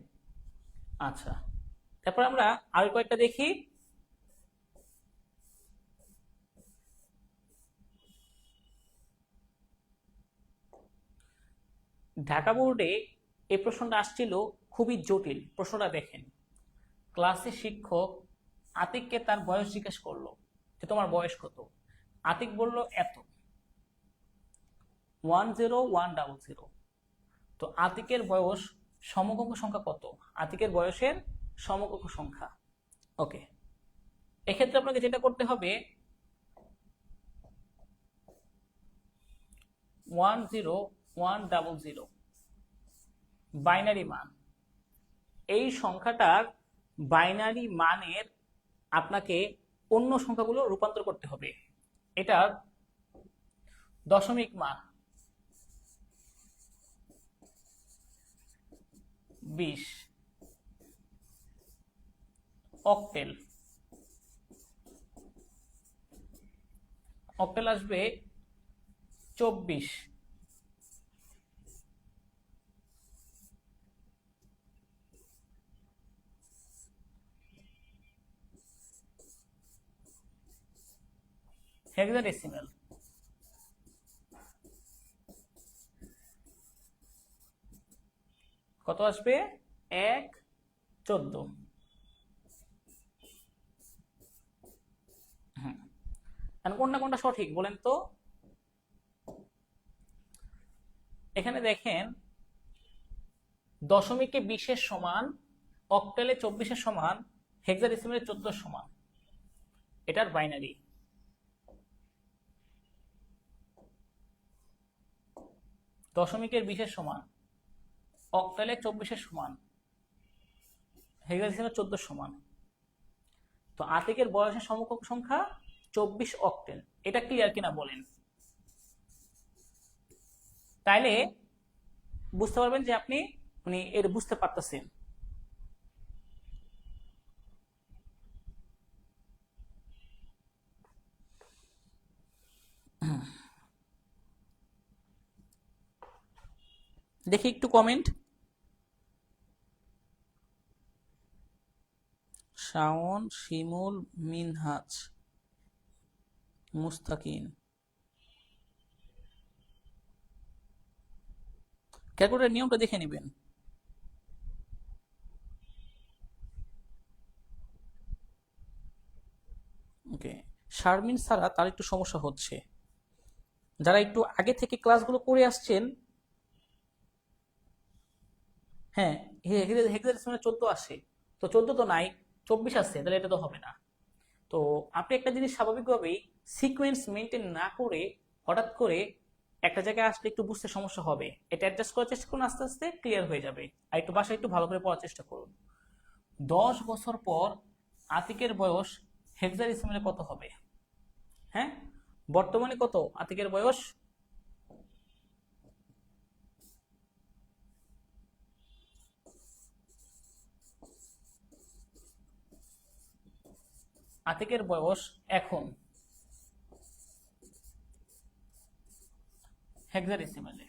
আচ্ছা, তারপর আমরা আরো কয়েকটা দেখি। ঢাকা বোর্ডে এই প্রশ্নটা আসছিল, খুবই জটিল প্রশ্নটা। দেখেন, ক্লাসে শিক্ষক আতিককে তার বয়স জিজ্ঞেস করলো যে তোমার বয়স কত। আতিক বলল এত, 10100। তো আতিকের বয়স সমকক্ষ সংখ্যা কত? আতিকের বয়সের সমকক্ষ সংখ্যা। ওকে, এক্ষেত্রে আপনাকে যেটা করতে হবে, 10100 বাইনারি মান, এই সংখ্যাটার বাইনারি মানের আপনাকে অন্য সংখ্যাগুলো রূপান্তর করতে হবে। এটার দশমিক মান 20, অক্টেল অক্টাল আসবে 24। হেক্সাডেসিমেল কত আসবে? 1/14। কোনটা কোনটা সঠিক বলেন তো? এখানে দেখেন দশমিকে 20-এর সমান, অক্টালে 24-এর সমান, হেক্সাডেসিমেলে 14 সমান। এটার বাইনারি। দশমিকের 20-এর সমান, অক্টালে 24-এর সমান, হেক্সাডেসিমেলে 14 সমান। তো আতিকের বয়সের সমকক্ষ সংখ্যা 24 অক্টেল। এটা ক্লিয়ার কিনা বলেন? তাইলে বুঝতে পারবেন যে আপনি এর বুঝতে পারতেছেন। দেখি একটু কমেন্ট। শাওন, শিমুল, মিনহাজ, মুস্তাকিন। ক্যালকুলেটর নিয়মটা দেখে নেবেন। ওকে, শারমিন সারা তার একটু সমস্যা হচ্ছে। যারা একটু আগে থেকে ক্লাসগুলো করে আসছেন, হ্যাঁ, হেক্সাডেসিমেলে 14 আসে, তো 14 তো নাই, 24 আসছে, তাহলে এটা তো হবে না। তো আপনি একটা জিনিস স্বাভাবিকভাবেই সিকোয়েন্স মেনটেন না করে হঠাৎ করে একটা জায়গায় আসলে একটু বুঝতে সমস্যা হবে। এটা অ্যাডজাস্ট করার চেষ্টা করুন, আস্তে আস্তে ক্লিয়ার হয়ে যাবে। আর একটু বাসায় একটু ভালো করে পড়ার চেষ্টা করুন। 10 বছর পর আতিকের বয়স হেক্সাডেসিমেলে কত হবে? হ্যাঁ, বর্তমানে কত আতিকের বয়স? আতিকের বয়স এখন হেক্সাডেসিমেলে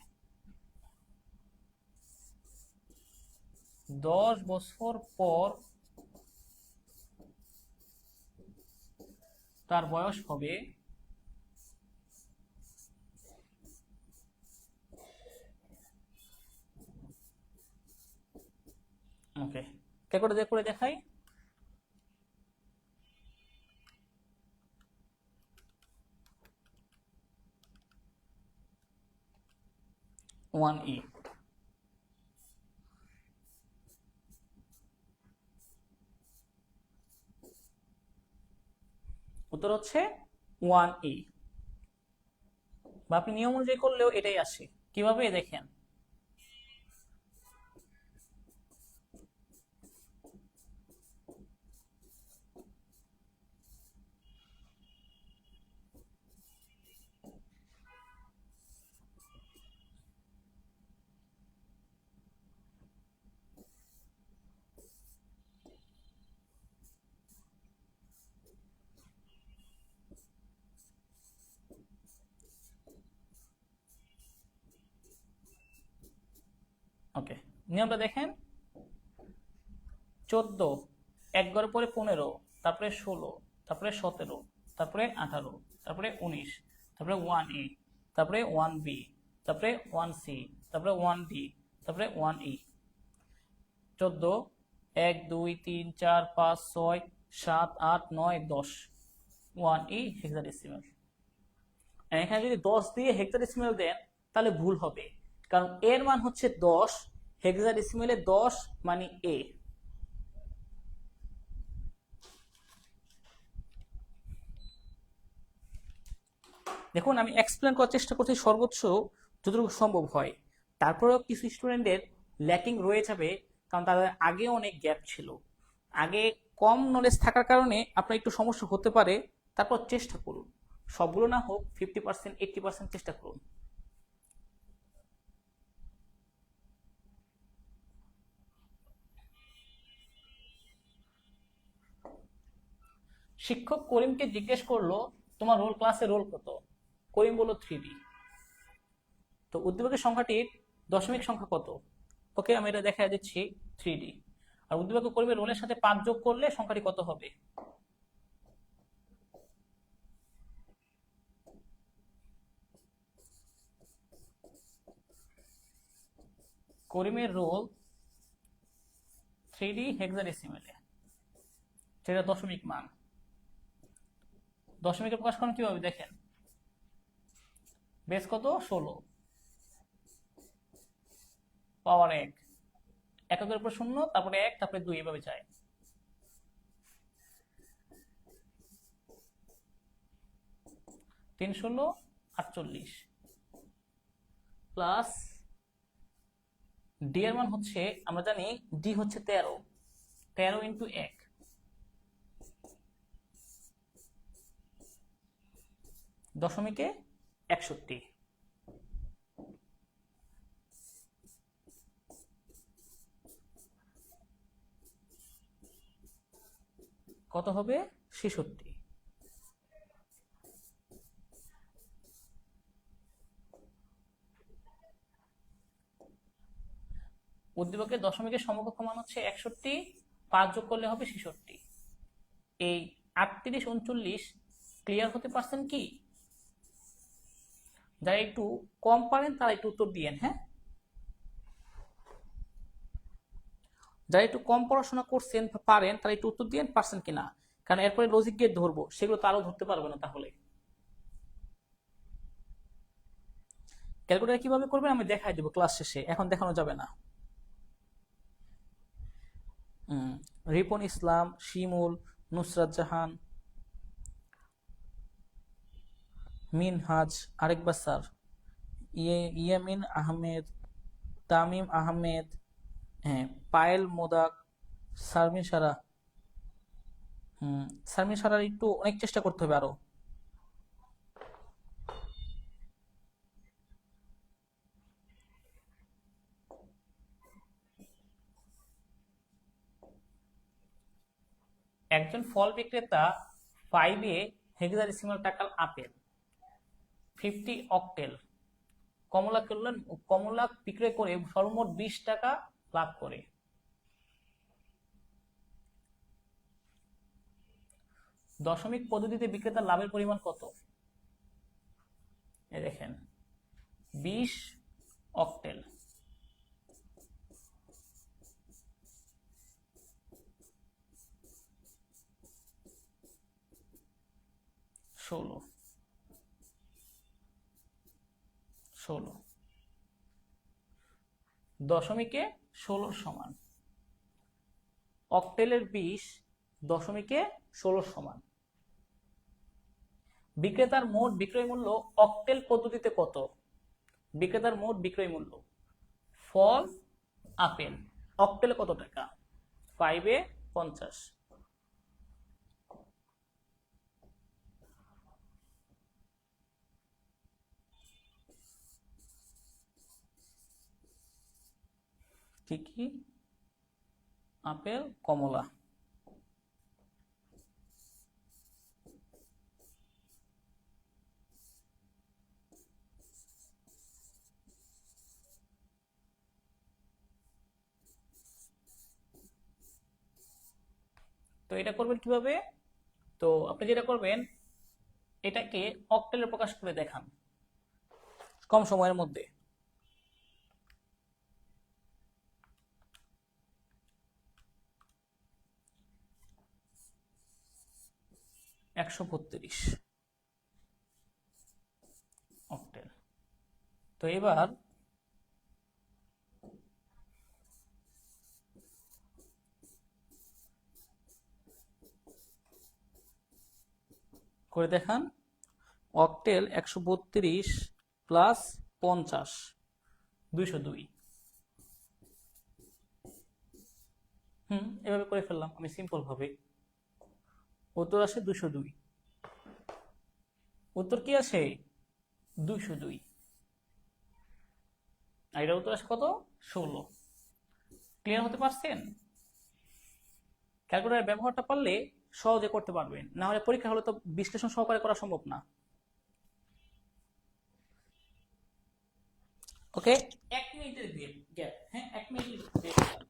10 বছর পর তার বয়স হবে, ওকে, ক্যালকুলেটর করে দেখাই। 1E। উত্তর হচ্ছে 1E। বা আপনি নিয়ম অনুযায়ী করলেও এটাই আসে। কিভাবে দেখেন, ওকে, নিয়মটা দেখেন। 14, এক ঘর পরে 15, তারপরে 16, তারপরে 17, তারপরে 18, তারপরে 19, তারপরে 1A, তারপরে 1B, তারপরে 1C, তারপরে 1D, তারপরে 1E। 14, 1 2 3 4 5 6 7 8 9 10, 1E hexadecimal. এখানে যদি 10 দিয়ে হেক্সাডেসিমেল দেন তাহলে ভুল হবে, কারণ এর মান হচ্ছে 10, হেক্সাডেসিমেলে 10 মানে এ। দেখুন, আমি এক্সপ্লেন করার চেষ্টা করছি সর্বোচ্চ যতটুকু সম্ভব হয়। তারপরেও কিছু স্টুডেন্টদের ল্যাকিং রয়ে যাবে, কারণ তাদের আগে অনেক গ্যাপ ছিল। আগে কম নলেজ থাকার কারণে আপনার একটু সমস্যা হতে পারে। তারপর চেষ্টা করুন, সবগুলো না হোক 50% 80% চেষ্টা করুন। শিক্ষক করিমকে জিজ্ঞেস করলো তোমার রোল ক্লাসে রোল কত? করিম বলল 3D। তো উদ্দীপকের সংখ্যাটির দশমিক সংখ্যা কত? ওকে, আমি এটা দেখা দিচ্ছি 3D। আর উদ্দীপক করিমের রোলের সাথে 5 যোগ করলে সংখ্যাটি কত হবে? করিমের রোল 3D হেক্সাডেসিমেলে, সেটা দশমিক মান। দশমিকে প্রকাশ করেন কিভাবে দেখেন, বেস কত? 16, পাওয়ার 1, এককের উপর 0, তারপরে 1, তারপরে 2, এভাবে যায়। তিন 16 48 প্লাস ডি এর মান হচ্ছে, আমরা জানি ডি হচ্ছে 13, 13 ইন্টু 1, দশমিকে 61। কত হবে? 66। উদ্দীপকের দশমিকের সমকক্ষ মান হচ্ছে 61, 5 যোগ করলে হবে 66। এই 38 39 ক্লিয়ার হতে পারছেন কি? যারা একটু কম পারেন তারা একটু উত্তর দিয়েন। হ্যাঁ, যারা একটু কম পড়াশোনা করছেন পারেন তারা একটু উত্তর দিয়েন পারছেন কিনা, কারণ এরপরে লজিক গেট ধরবো, সেগুলো তারও ধরতে পারবে না। তাহলে ক্যালকুলেটর কিভাবে করবেন আমি দেখাই দেবো ক্লাস শেষে, এখন দেখানো যাবে না। রিপন ইসলাম, শিমুল, নুসরাত জাহান, মিনহাজ, আরেকবার স্যার, ইয়ামিন আহমেদ, তামিম আহমেদ, হ্যাঁ, পায়েল মোদাক, শারমিন সারা। শারমিন সারার একটু অনেক চেষ্টা করতে হবে আরো। একজন ফল বিক্রেতা 5 হেক্সাডেসিমাল টাকার আপেল, 50 অক্টেল কমলা করলেন, কমলা বিক্রয় করে সর্বমোট 20 টাকা লাভ করে। দশমিক পদ্ধতিতে বিক্রেতার লাভের পরিমাণ কত? এই দেখেন 20 অক্টেল, 16 দশমিকে 16 সমান, অক্টেলের 20 দশমিকে 16 সমান। বিক্রেতার মোট বিক্রয় মূল্য অক্টেল পদ্ধতিতে কত? বিক্রেতার মোট বিক্রয় মূল্য ফল আপেল অক্টেলে কত টাকা? 5 50। কি কি? আপেল, কমলা। তো এটা করবেন কিভাবে? তো আপনি যেটা করবেন, এটাকে অক্টেলে প্রকাশ করে দেখান কম সময়ের মধ্যে। একশো 32 অক্টেল। তো এবার করে দেখান, অক্টেল 132 প্লাস 50 202। এভাবে করে ফেললাম আমি সিম্পল ভাবে। উত্তর আসে 202। উত্তর কি আসে? 202। আর এটা উত্তর আসে কত? 16। ক্লিয়ার হতে পারছেন? ক্যালকুলেটর ব্যবহারটা পারলে সহজে করতে পারবেন, না হলে পরীক্ষা হলে তো বিশ্লেষণ সহকারে করা সম্ভব না। ওকে, 1 মিনিটের গ্যাপ, হ্যাঁ 1 মিনিটের গ্যাপ।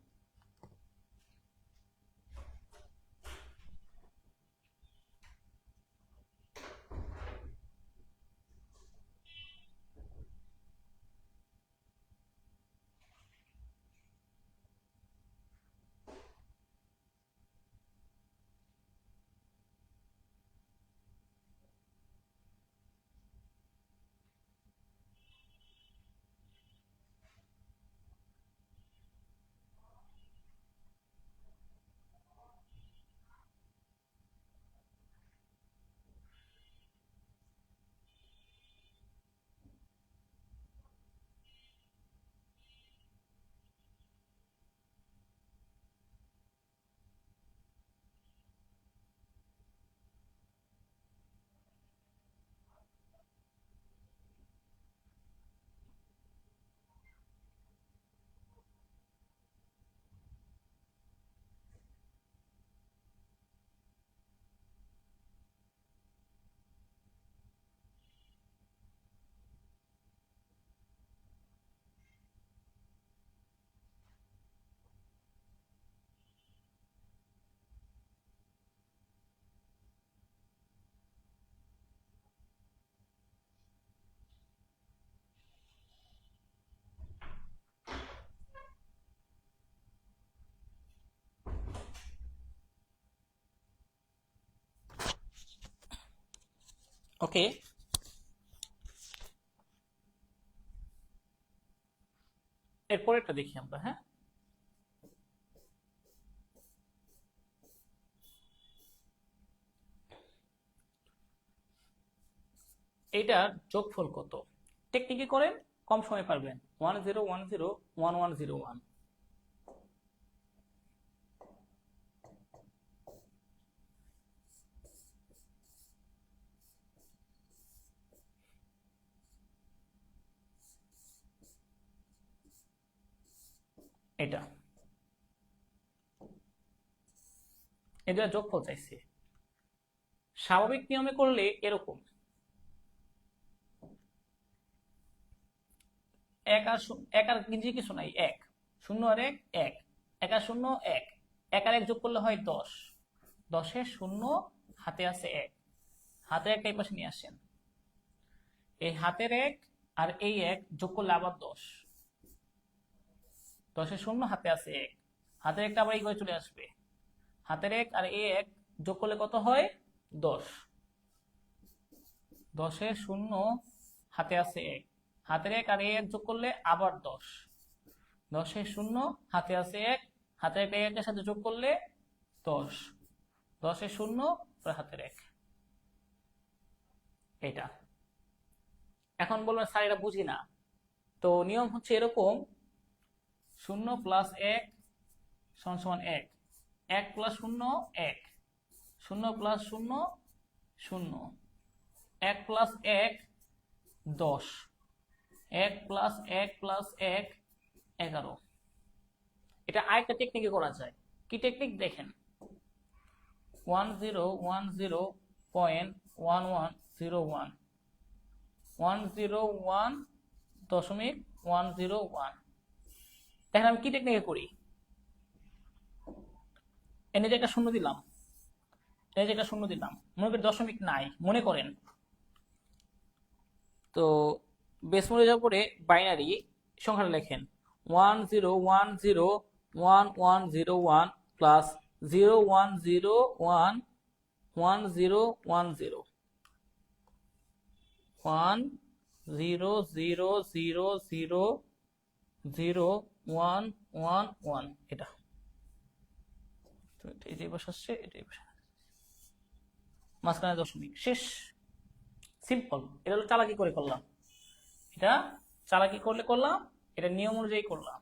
ওকে, এরপরেরটা দেখি আমরা। হ্যাঁ, এইটার যোগফল কত? টেকনিকে করেন, কম সময় পারবেন। 10101101 এটা, এটা যোগফল চাইছে। স্বাভাবিক নিয়মে করলে এরকম এক আর কিছু নাই, 1 0 আর 1 1, 1 আর 0 1, 1 আর 1 যোগ করলে হয় 10, 10-এর 0 হাতে আছে 1, হাতের একটা এই পাশে নিয়ে আসেন, এই হাতের 1 আর এই 1 যোগ করলে আবার 10, 10-এর 0 হাতে আছে 1, হাতের একটা আবার এই করে চলে আসবে, হাতের 1 আর এই 1 যোগ করলে কত হয়? 10, 10-এর 0 হাতে আছে 1, হাতের 1 আর এই 1 যোগ করলে আবার 10, 10-এর 0 হাতে আছে 1, হাতের একটা 1 এর সাথে যোগ করলে 10, 10-এর 0 হাতের 1। এটা এখন বলবেন স্যার এটা বুঝি না, তো নিয়ম হচ্ছে এরকম, 0 প্লাস 1 সমান 1, 1 plus 0 1, 0 plus 0 0, 1 plus 1 10, 1 plus 1 plus 1 11। এটা আরেকটা টেকনিকে করা যায়। কি টেকনিক দেখেন, 1010.1101, 101.101। দেখেন আমি কি টেকনিকে করি, এনে যে একটা শূন্য দিলাম, এই যে একটা শূন্য দিলাম, মনে করি দশমিক নাই মনে করেন, তো বেস মডে যাওয়ার পরে বাইনারি সংখ্যাটা লেখেন 10101101 প্লাস 01011010 1000000111, এটা এই যে বসে আসছে, এটাই বসে মাঝখানে দশমিক, শেষ। সিম্পল, এটা হলো চালাকি করে করলাম, এটা চালাকি করলে করলাম, এটা নিয়ম অনুযায়ী করলাম।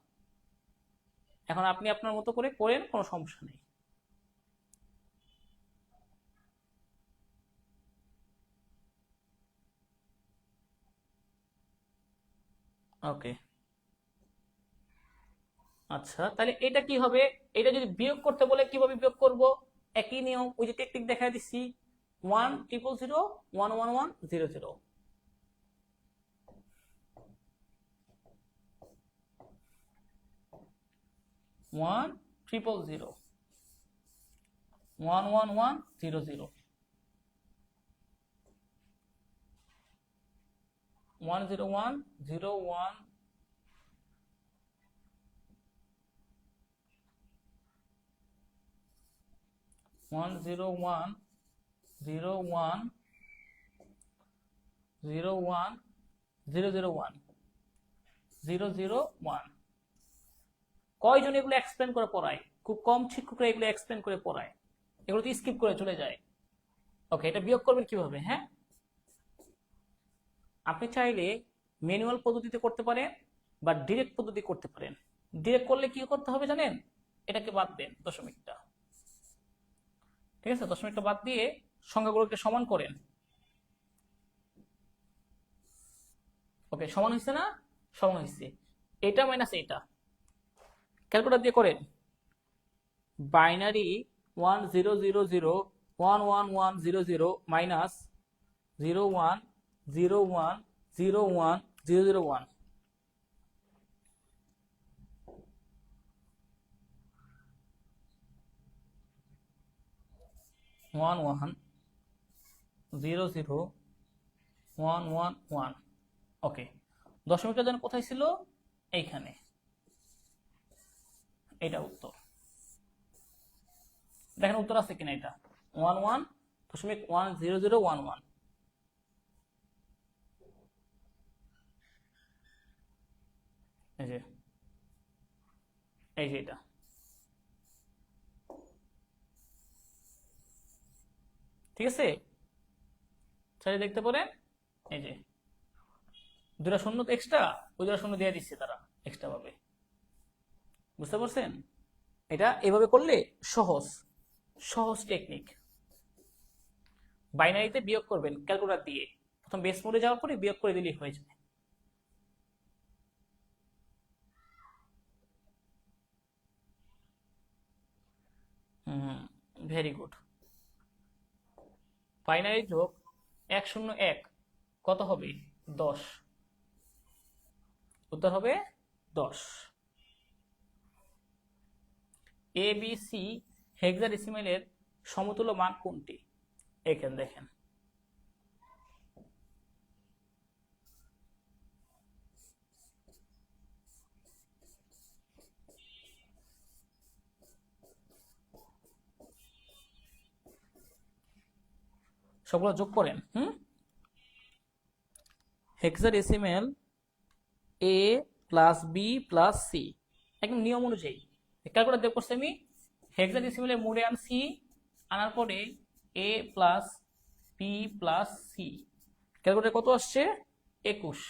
এখন আপনি আপনার মতো করে করেন, কোনো সমস্যা নেই। ওকে, আচ্ছা তাহলে এটা কি হবে, এটা যদি বিয়োগ করতে বলে কিভাবে বিয়োগ করব, একই নিয়ম, ওই যে টেকনিক দেখা দিচ্ছি, 1000111 11100 100011100 10101 10101 001 001 001। কয়জন এগুলো এক্সপ্লেন করে পড়ায়? খুব কম শিক্ষকরা এগুলো এক্সপ্লেন করে পড়ায়, এগুলো তো স্কিপ করে চলে যায়। ওকে, এটা বিয়োগ করবেন কিভাবে? হ্যাঁ, আপনি চাইলে ম্যানুয়াল পদ্ধতিতে করতে পারেন বা ডিরেক্ট পদ্ধতি করতে পারেন। ডিরেক্ট করলে কি করতে হবে জানেন? এটাকে বাদ দেন দশমিকটা, ঠিক আছে? দশমিকটা বাদ দিয়ে সংখ্যাগুলোকে সমান করেন। ওকে, সমান হয়েছে না? সমান হয়েছে। এটা মাইনাস এটা ক্যালকুলেটর দিয়ে করেন। Binary 1000 11100 minus 010101001 1100111। ওকে, দশমিকটা যেন কোথায় ছিল? এইখানে। এটা উত্তর। দেখেন উত্তর আছে কিনা এটা। 11.10011। এই যে এটা ঠিক আছে, চাইলে দেখতে পারেন। এই যে দুটা শূন্য তো এক্সট্রা, ওই দুটা শূন্য দিয়ে দিচ্ছে তারা এক্সট্রা ভাবে। বুঝতে পারছেন? এটা এভাবে করলে সহজ সহজ টেকনিক। বাইনারিতে বিয়োগ করবেন ক্যালকুলেটর দিয়ে, প্রথম বেস মোডে যাওয়ার পরে বিয়োগ করে দিলেই হয়ে যাবে। Very good. বাইনারি যোগ 101 কত হবে? 10। উত্তর হবে 10। এ বি সি হেক্সাডেসিমেলের সমতুল্য মান কোনটি? এখানে দেখেন, সবগুলো যোগ করেন। হেক্সাডেসিমেল এ প্লাস বি প্লাস সি, একদম নিয়ম অনুযায়ী ক্যালকুলেটর দিয়ে করছি আমি। হেক্সাডেসিমেলের মোডে আনছি, আনার পরে A plus B plus C, calculator কত আসছে? 21।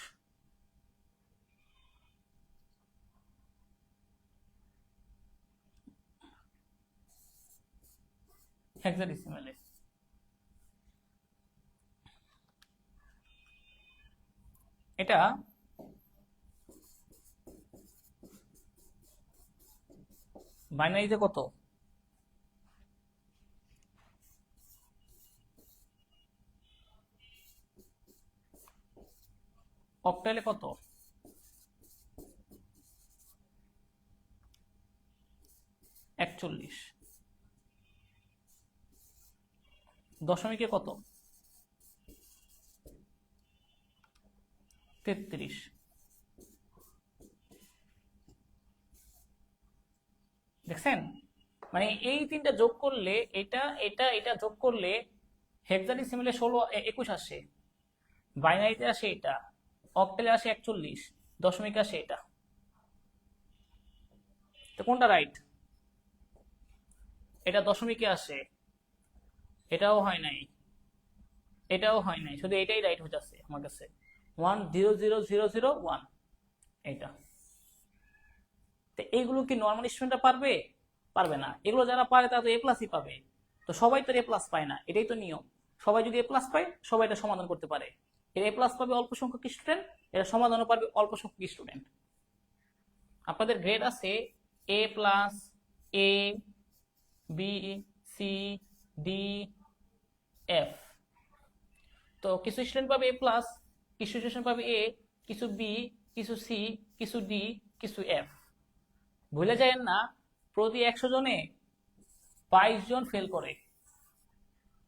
হেক্সাডেসিমেলে এটা বাইনারিতে কত? অক্টাইলে কত? 41। দশমিকে কত? 33। দেখছেন? মানে এই তিনটা যোগ করলে এটা এটা এটা যোগ করলে হেক্সাডেসিমেলে 21 আসে, বাইনারিতে আসে এটা, অক্টালে আসে 41, দশমিকে আসে এটা। তো কোনটা রাইট? এটা দশমিকে আসে, এটাও হয় নাই, এটাও হয় নাই, শুধু এটাই রাইট হয়ে যাচ্ছে আমার কাছে। 1000001 এটা। তো এইগুলো কি নর্মাল স্টুডেন্টরা পারবে? পারবে না। এগুলো যারা পারে তারা তো এ প্লাসই পাবে। তো সবাই তো এ প্লাস পায় না, এটাই তো নিয়ম। সবাই যদি এ প্লাস পায়, সবাই এটা সমাধান করতে পারে। এর এ প্লাস পাবে অল্প সংখ্যক স্টুডেন্ট, এটা সমাধানও পারবে অল্প সংখ্যক স্টুডেন্ট। আপনাদের গ্রেড আছে এ plus, A, B, C, D, F. তো কিছু স্টুডেন্ট পাবে এ প্লাস, কিছু স্টুডেন্ট পাবে এ, কিছু বি, কিছু সি, কিছু ডি, কিছু এফ। ভুলে যায়েন না, প্রতি 100 জনে 22 জন ফেল করে।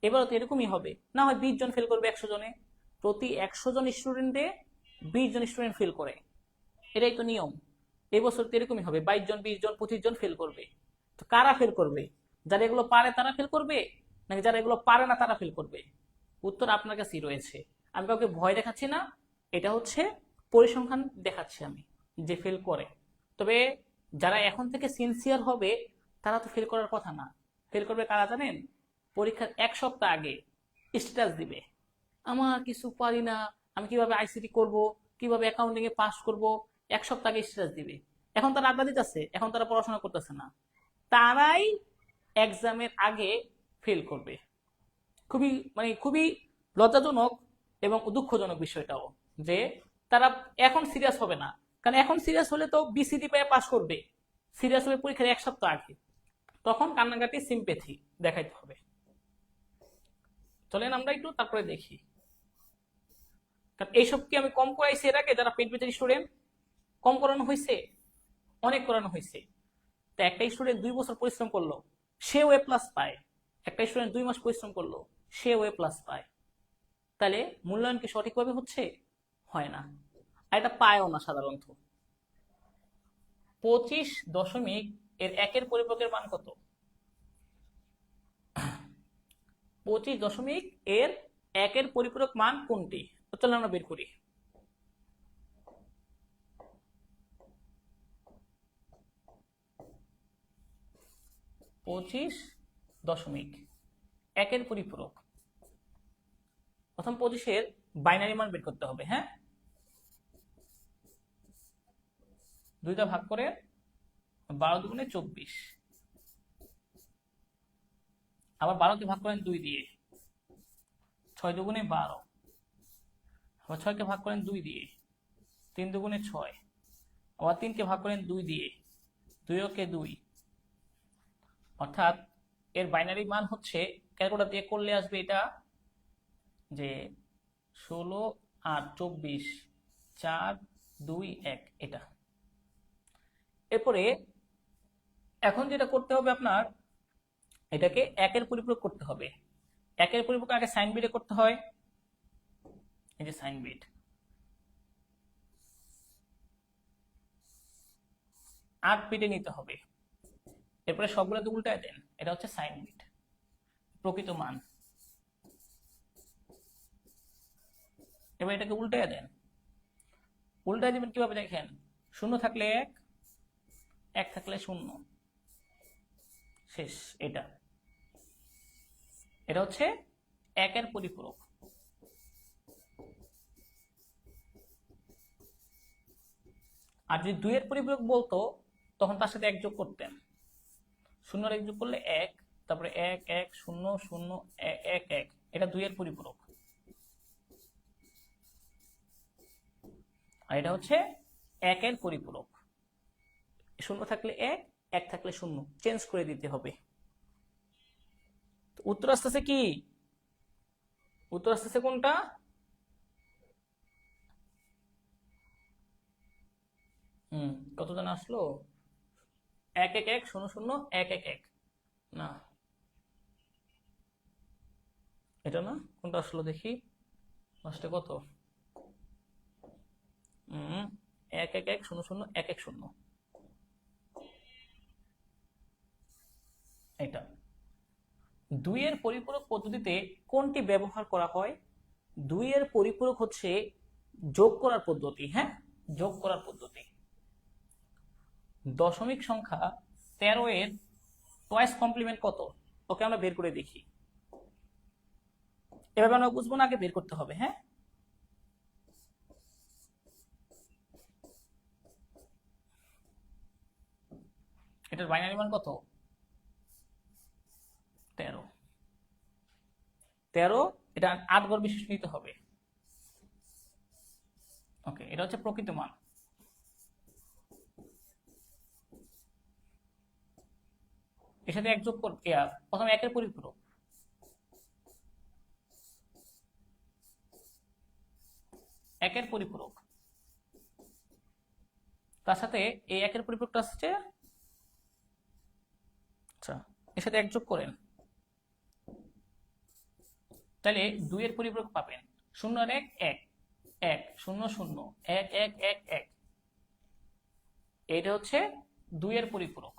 এবারও তো এরকমই হবে, না হয় 20 জন ফেল করবে 100 জনে। প্রতি 100 জন স্টুডেন্টে 20 জন স্টুডেন্ট ফেল করে, এটাই তো নিয়ম। এবছর তো এরকমই হবে, 22 জন, 20 জন, 25 জন ফেল করবে। তো কারা ফেল করবে? যারা এগুলো পারে তারা ফেল করবে, নাকি যারা এগুলো পারে না তারা ফেল করবে? উত্তর আপনার কাছেই রয়েছে। আমি কাউকে ভয় দেখাচ্ছি না, এটা হচ্ছে পরিসংখ্যান দেখাচ্ছি আমি যে ফেল করে। তবে যারা এখন থেকে সিনসিয়ার হবে তারা তো ফেল করার কথা না। ফেল করবে কারা জানেন? পরীক্ষার 1 সপ্তাহ আগে স্ট্যাটাস দিবে, আমার কিছু পারি না, আমি কিভাবে আইসিটি করব, কিভাবে অ্যাকাউন্টিং এ পাস করব, 1 সপ্তাহ আগে স্ট্যাটাস দিবে। এখন তারা আড্ডা দিতেছে, এখন তারা পড়াশোনা করতেছে না, তারাই এক্সামের আগে ফেল করবে। খুবই খুবই লজ্জাজনক এবং দুঃখজনক বিষয়টাও, যে তারা এখন সিরিয়াস হবে না। কারণ এখন সিরিয়াস হলে তো বিসিডি পেয়ে পাস করবে, সিরিয়াস হবে পরীক্ষার 1 সপ্তাহ আগে, তখন কান্নাকাটি সিম্পেথি দেখাইতে হবে। চলেন আমরা একটু তারপরে দেখি। কারণ এইসব কি আমি কম করাইছি এর আগে? যারা পেট পেটের স্টুডেন্ট, কম করানো হয়েছে? অনেক করানো হয়েছে। তো একটা স্টুডেন্ট 2 বছর পরিশ্রম করলো, সেও এ প্লাস পায়। একটা স্টুডেন্ট 2 মাস পরিশ্রম করলো, সেও এ প্লাস পায়। তাহলে মূল্যায়ন কি সঠিকভাবে হচ্ছে? হয় না, আর এটা পায়ও না সাধারণত। 25 এর একের পরিপূরকের মান কত? 25 এর একের পরিপূরক মান কোনটি? চলো আমরা বের করি। পঁচিশ দশমিক একের পরিপূরক, প্রথম 25-এর বাইনারি মান বের করতে হবে। হ্যাঁ, 2 ভাগ করে 12 দুগুণে 24, আবার 12 কে ভাগ করেন 2 দিয়ে, 6 দুগুণে 12, আবার 6 কে ভাগ করেন 2 দিয়ে, 3 দুগুণে 6, আবার 3 কে ভাগ করেন 2 দিয়ে, 2 কে 2। অর্থাৎ এর বাইনারি মান হচ্ছে, ক্যালকুলেটর দিয়ে করলে আসবে এটা যে 16 আর 24, 4 2 1, এটা। এরপরে এখন যেটা করতে হবে আপনার, এটাকে একের পরিপূরক করতে হবে। একের পরিপূরক আগে সাইন বিটে করতে হয়, এই যে সাইন বিট, 8 বিটে নিতে হবে। এরপরে সবগুলো তো উল্টায় দেন, এটা হচ্ছে সাইন বিট, প্রকৃত মান। এবার এটাকে উল্টায় দেন। উল্টায় দেবেন কিভাবে দেখেন? 0 থাকলে 1, 1 থাকলে 0, শেষ। এটা এটা হচ্ছে একের পরিপূরক। আর যদি 2 এর পরিপূরক বলতো তখন তার সাথে 1 যোগ করতেন। 0 আর 1 যোগ করলে 1, তারপরে 1 1 0 0 1 1, এটা 2 এর পরিপূরক। আর এটা হচ্ছে একের পরিপূরক। 0 থাকলে 1, 1 থাকলে 0, চেঞ্জ করে দিতে হবে। উত্তর আসতেছে কি? উত্তর আসতেছে কোনটা? কত জন আসলো? 1 1 1 0 0 1 1 1, না এটা না, কোনটা আসলো দেখি। লাস্টে কত? 1 1 1 0 0 1 1 0, এটা। 2 এর পরিপূরক পদ্ধতিতে কোনটি ব্যবহার করা হয়? 2 এর পরিপূরক হচ্ছে যোগ করার পদ্ধতি। হ্যাঁ, যোগ করার পদ্ধতি। দশমিক সংখ্যা 13 এর টয়েস কমপ্লিমেন্ট কত? ওকে আমরা বের করে দেখি। এভাবে আমরা বুঝবো না, আগে বের করতে হবে। হ্যাঁ, এটার বাইনারি মান কত? 13। 13, এটা 8 ঘর বিশিষ্ট নিতে হবে। ওকে, এটা হচ্ছে প্রকৃত মান। এর সাথে এক যোগ করবে, প্রথমে একের পরিপূরক, একের পরিপূরক, তার সাথে এই একের পরিপূরকটা আসছে, আচ্ছা এর সাথে এক যোগ করেন, তাহলে 2 এর পরিপূরক পাবেন। 0 আর 1 1 1 0 0 1 1 1 1, এটা হচ্ছে 2 এর পরিপূরক।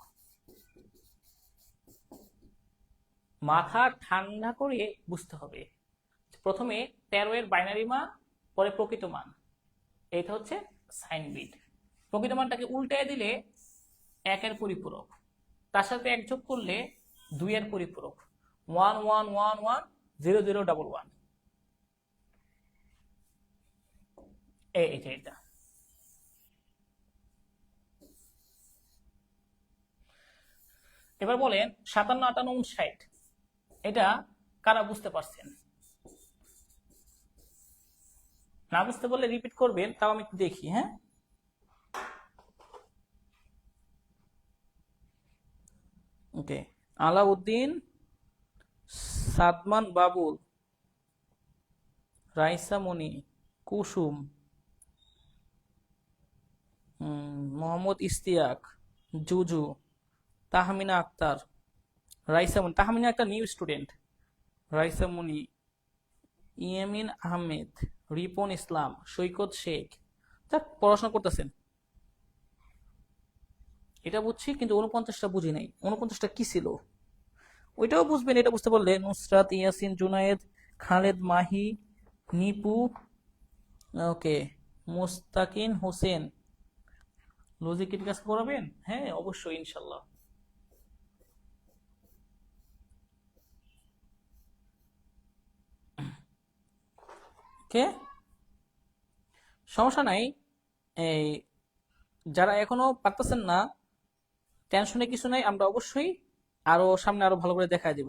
মাথা ঠান্ডা করে বুঝতে হবে, প্রথমে 13 এর বাইনারি মান, পরে প্রকৃত মান, এটা হচ্ছে সাইন বিট। প্রকৃত মানটাকে উল্টায় দিলে 1 এর পরিপূরক, তার সাথে এক যোগ করলে 2 এর পরিপূরক, 1 1 1 1 0 0 1 1, এটা। এবার বলেন 57 58 59, এটা কারা বুঝতে পারছেন? না বুঝতে বললে রিপিট করবেন, তাও আমি একটু দেখি। হ্যাঁ, ওকে। আলাউদ্দিন, সাদমান বাবুল, রাইসামণি, কুসুম, মোহাম্মদ ইস্তিয়াক, জুজু, তাহমিনা আক্তার, রাইসামণি, তাহমিনা একটা নিউ স্টুডেন্ট, রাইসামণি, ইয়ামিন আহমেদ, রিপন ইসলাম, সৈকত শেখ, যাক পড়াশোনা করতেছেন, এটা বুঝছি, কিন্তু 49টা বুঝি নাই। 49টা কি ছিল ওইটাও বুঝবেন, এটা বুঝতে পারলে। নুসরাত, ইয়াসিন, জুনায়েদ, খালেদ, মাহি, নিপু, ওকে, মুস্তাকিন হোসেন, লজিক এর কাজ করাবেন? হ্যাঁ অবশ্যই, ইনশাল্লাহ। ওকে, সমস্যা নাই। এই যারা এখনো পারতেছেন না, টেনশনে কিছু নাই, আমরা অবশ্যই আরো সামনে আরো ভালো করে দেখায় দিব।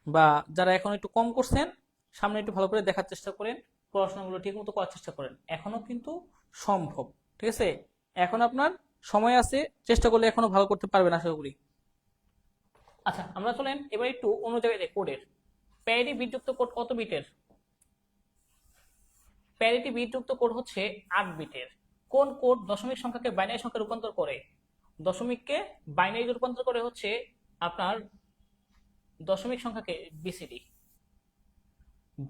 বা যারা এখন একটু কম করছেন, সামনে একটু ভালো করে দেখার চেষ্টা করেন, পড়াশোনাগুলো ঠিক মতো করার চেষ্টা করেন, এখনো কিন্তু সম্ভব। ঠিক আছে, এখন আপনার সময় আছে, চেষ্টা করলে এখনো ভালো করতে পারবেন আশা করি। আচ্ছা, আমরা চলেন এবার একটু অন্য জায়গায় যাই। কোডের প্যারিটি বিটযুক্ত কোড কত বিটের? প্যারিটি বিটযুক্ত কোড হচ্ছে 8 বিটের। কোন কোড দশমিক সংখ্যাকে বাইনারি সংখ্যায় রূপান্তর করে? দশমিককে বাইনারি রূপান্তর করে হচ্ছে আপনার দশমিক সংখ্যাকে বিসিডি,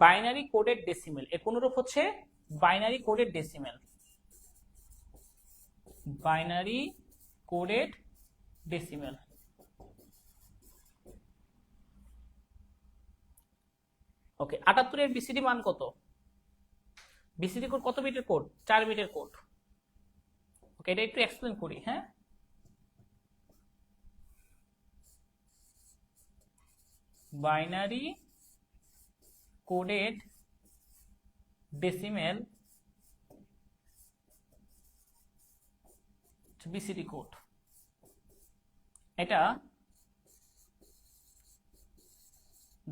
বাইনারি কোডেড ডেসিমেল। এর কোনরূপ হচ্ছে binary coded decimal, binary coded decimal. Okay, 78 এর বিসিডি মান কত? বিসিডি কোড কত বিটের কোড? 4 বিটের কোড। ওকে, এটা একটু এক্সপ্লেন করি। হ্যাঁ, binary coded decimal BCD code, এটা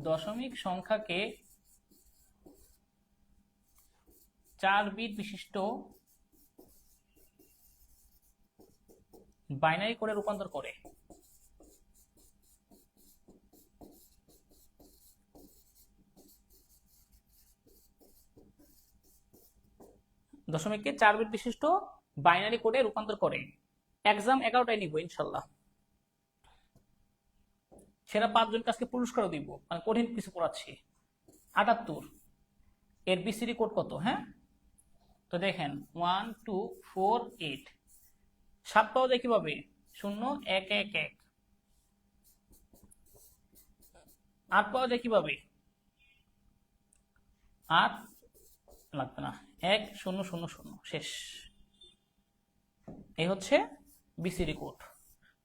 দশমিক সংখ্যাকে 4 বিট বিশিষ্ট বাইনারি কোডে রূপান্তর করে। দশমিককে 4 বিট বিশিষ্ট বাইনারি কোডে রূপান্তর করে। এক্সাম 11টায় নিব ইনশাল্লাহ। সেরা 5 জনকে আজকে পুরস্কারও দিব, মানে কঠিন কিছু পড়াচ্ছি। 78 এর বিসিডি কোড কত? হ্যাঁ, তো দেখেন 1 2 4 8, 7 পাওয়া যায় কিভাবে? 0 1 1 1। 8 পাওয়া যায় কিভাবে? 8 লাগবে না, 1 0 0 0, শেষ। এই হচ্ছে BCD code.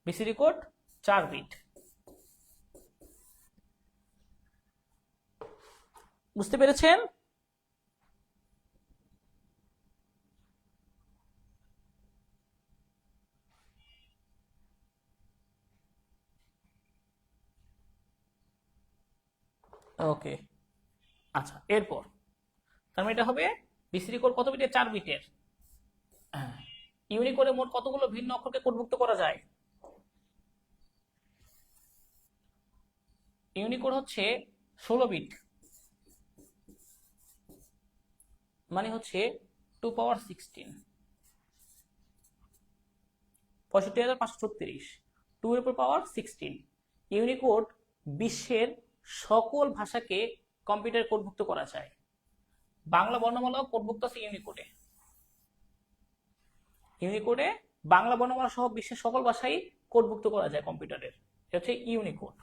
BCD code 4 bit. বুঝতে পেরেছেন? ওকে, আচ্ছা, এরপর তার মানে এটা হবে বিসিডি কোড কত বিটের? 4 বিটের। ইউনিকোডে মোট কতগুলো ভিন্ন অক্ষরকে কোডভুক্ত করা যায়? ইউনিকোড হচ্ছে 16 বিট, মানে হচ্ছে 2 পাওয়ার 16, 6536, 2 এর উপর পাওয়ার 16। ইউনিকোড বিশ্বের সকল ভাষাকে কম্পিউটারে কোডভুক্ত করা যায়। বাংলা বর্ণমালাও কোডভুক্ত আছে ইউনিকোডে। ইউনিকোডে বাংলা বর্ণমালা সহ বিশ্বের সকল ভাষাই কোডভুক্ত করা যায় কম্পিউটারের। এটা হচ্ছে ইউনিকোড।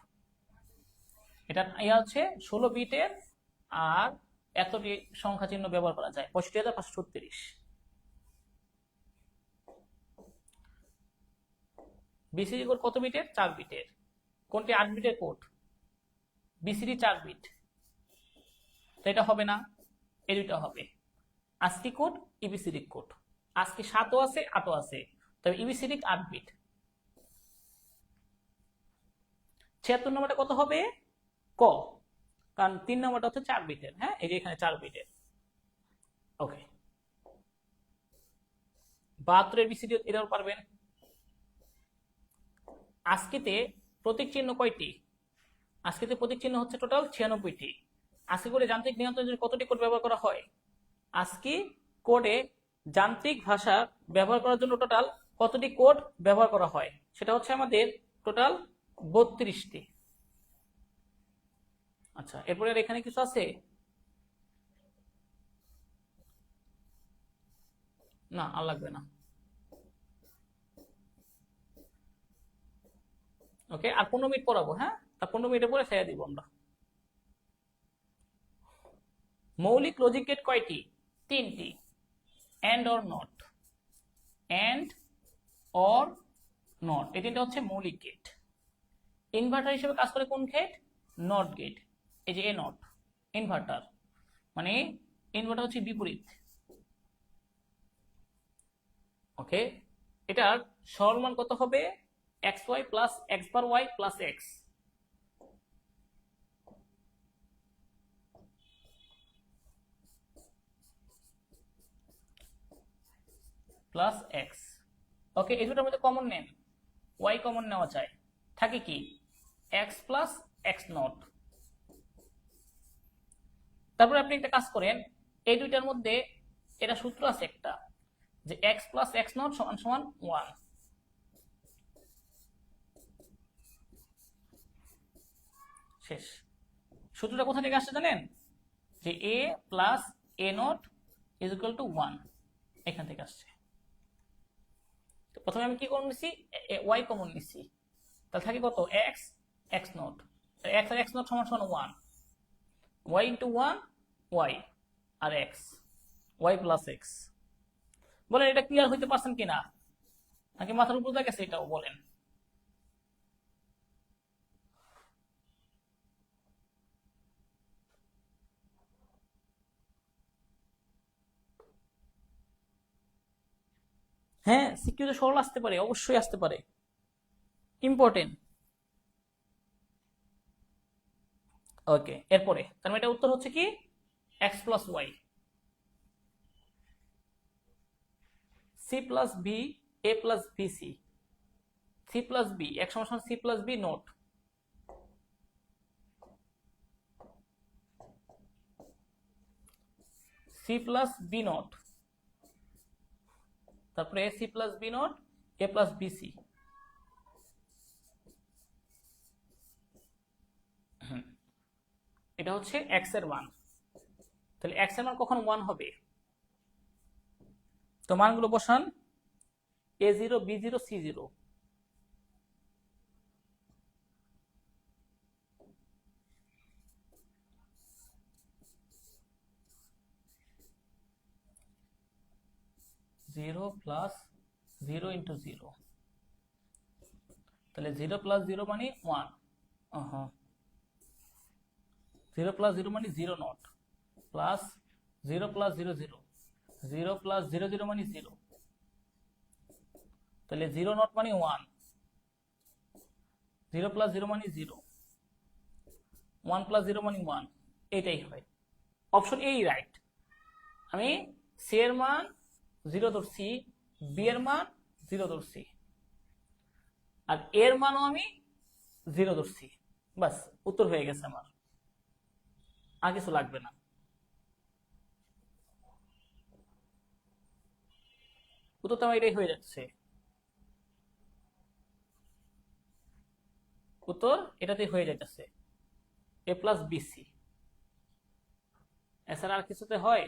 এটা হচ্ছে 16 বিটের, আর এতটি সংখ্যা চিহ্ন ব্যবহার করা যায়, 6536। বিসিডি কোড কত বিটের? 4 বিটের। কোনটি 8 বিটের কোড? বিসিডি 4 বিট, তো এটা হবে না, এই দুইটা হবে। ASCII code, EBCDIC code. ASCII 7ও আছে, 8ও আছে, তবে ইবিসিডি 8 বিট। 76 নম্বরটা কত হবে? ক, কারণ 3 নম্বরটা হচ্ছে 4 বিটের। হ্যাঁ, এই যে এখানে 4 বিটের। ওকে, 72 বিসিডি এটাও পারবেন। ASCII-তে প্রতীক চিহ্ন কয়টি? ASCII-তে প্রতীক চিহ্ন হচ্ছে টোটাল 96টি। ASCII কোডে যান্ত্রিক নিয়ন্ত্রণের জন্য কতটি কোড ব্যবহার করা হয়? ASCII কোডে যান্ত্রিক ভাষা ব্যবহার করার জন্য টোটাল কতটি কোড ব্যবহার করা হয়? সেটা হচ্ছে আমাদের টোটাল 32টি। আচ্ছা, এরপরে আর এখানে কিছু আছে? না, আর লাগবে না। ওকে, আর 15 মিনিট পড়াবো। হ্যাঁ, তা 15 মিনিটের পরে ছেড়ে দিব আমরা। মৌলিক লজিক গেট কয়টি? 3টি। And or not, and or not, এই তিনটা হচ্ছে মৌলিক গেট। ইনভার্টার হিসেবে কাজ করে কোন গেট? Not gate. এই যে এ নট, ইনভার্টার মানে ইনভার্টার হচ্ছে বিপরীত। ওকে, এটার সরল মান কত হবে? xy plus x bar y plus x। Plus X. ওকে, এই দুটোর মধ্যে কমন নেন, ওয়াই কমন নেওয়া যায়, থাকে কি? X plus x not. তারপরে আপনি একটা কাজ করেন, এই দুইটার মধ্যে এটা সূত্র আছে একটা, যে এক্স প্লাস এক্স নট সমান সমান 1। শেষ। সূত্রটা কোথা থেকে আসছে জানেন? যে A plus A not is equal to 1, এখান থেকে আসছে। প্রথমে আমি কি কমন নিছি? ওয়াই কমন নিছি, তাহলে থাকে কত? X X not. এক্স আর এক্স নট সমান সমান 1, ওয়াই ইন্টু 1 ওয়াই আর এক্স, ওয়াই প্লাস এক্স। বলেন এটা ক্লিয়ার হইতে পারছেন কিনা, নাকি মাথার উপর দিয়ে গেছে এটাও বলেন? হ্যাঁ, সিকিউরিটি সরল আসতে পারে, অবশ্যই আসতে পারে, ইম্পর্টেন্ট। ওকে, এরপরে তার মানে এটা উত্তর হচ্ছে কি? X plus Y. C plus B A plus B C, C plus B এক সমান C plus B not. C plus B not, তারপরে C plus B not A plus B C. এটা হচ্ছে এক্স এর মান, তাহলে এক্স এর মান কখন 1 হবে? তো মানগুলো বসান, a0 b0 c0। Zero plus 0 into 0, তাহলে 0 প্লাস 0 মানে 1। 0 প্লাস 0 মানে 0 নট, প্লাস 0 প্লাস 0 0, 0 প্লাস 0 0 মানে 0, তাহলে 0 নট মানে 1, 0 প্লাস 0 মানে 0, 1 প্লাস 0 মানে 1, এটাই হয়। অপশন এই রাইট। আমি সি এর মান 0 ধরছি, বি এর মান 0 ধরছি, আর এর মানও আমি 0 ধরছি। বাস উত্তর হয়ে গেছে আমার, আর কিছু লাগবে না। উত্তর তো আমার এটাই হয়ে যাচ্ছে, উত্তর এটাতেই হয়ে যাইতেছে, এ প্লাস বিসি। এছাড়া আর কিছুতে হয়?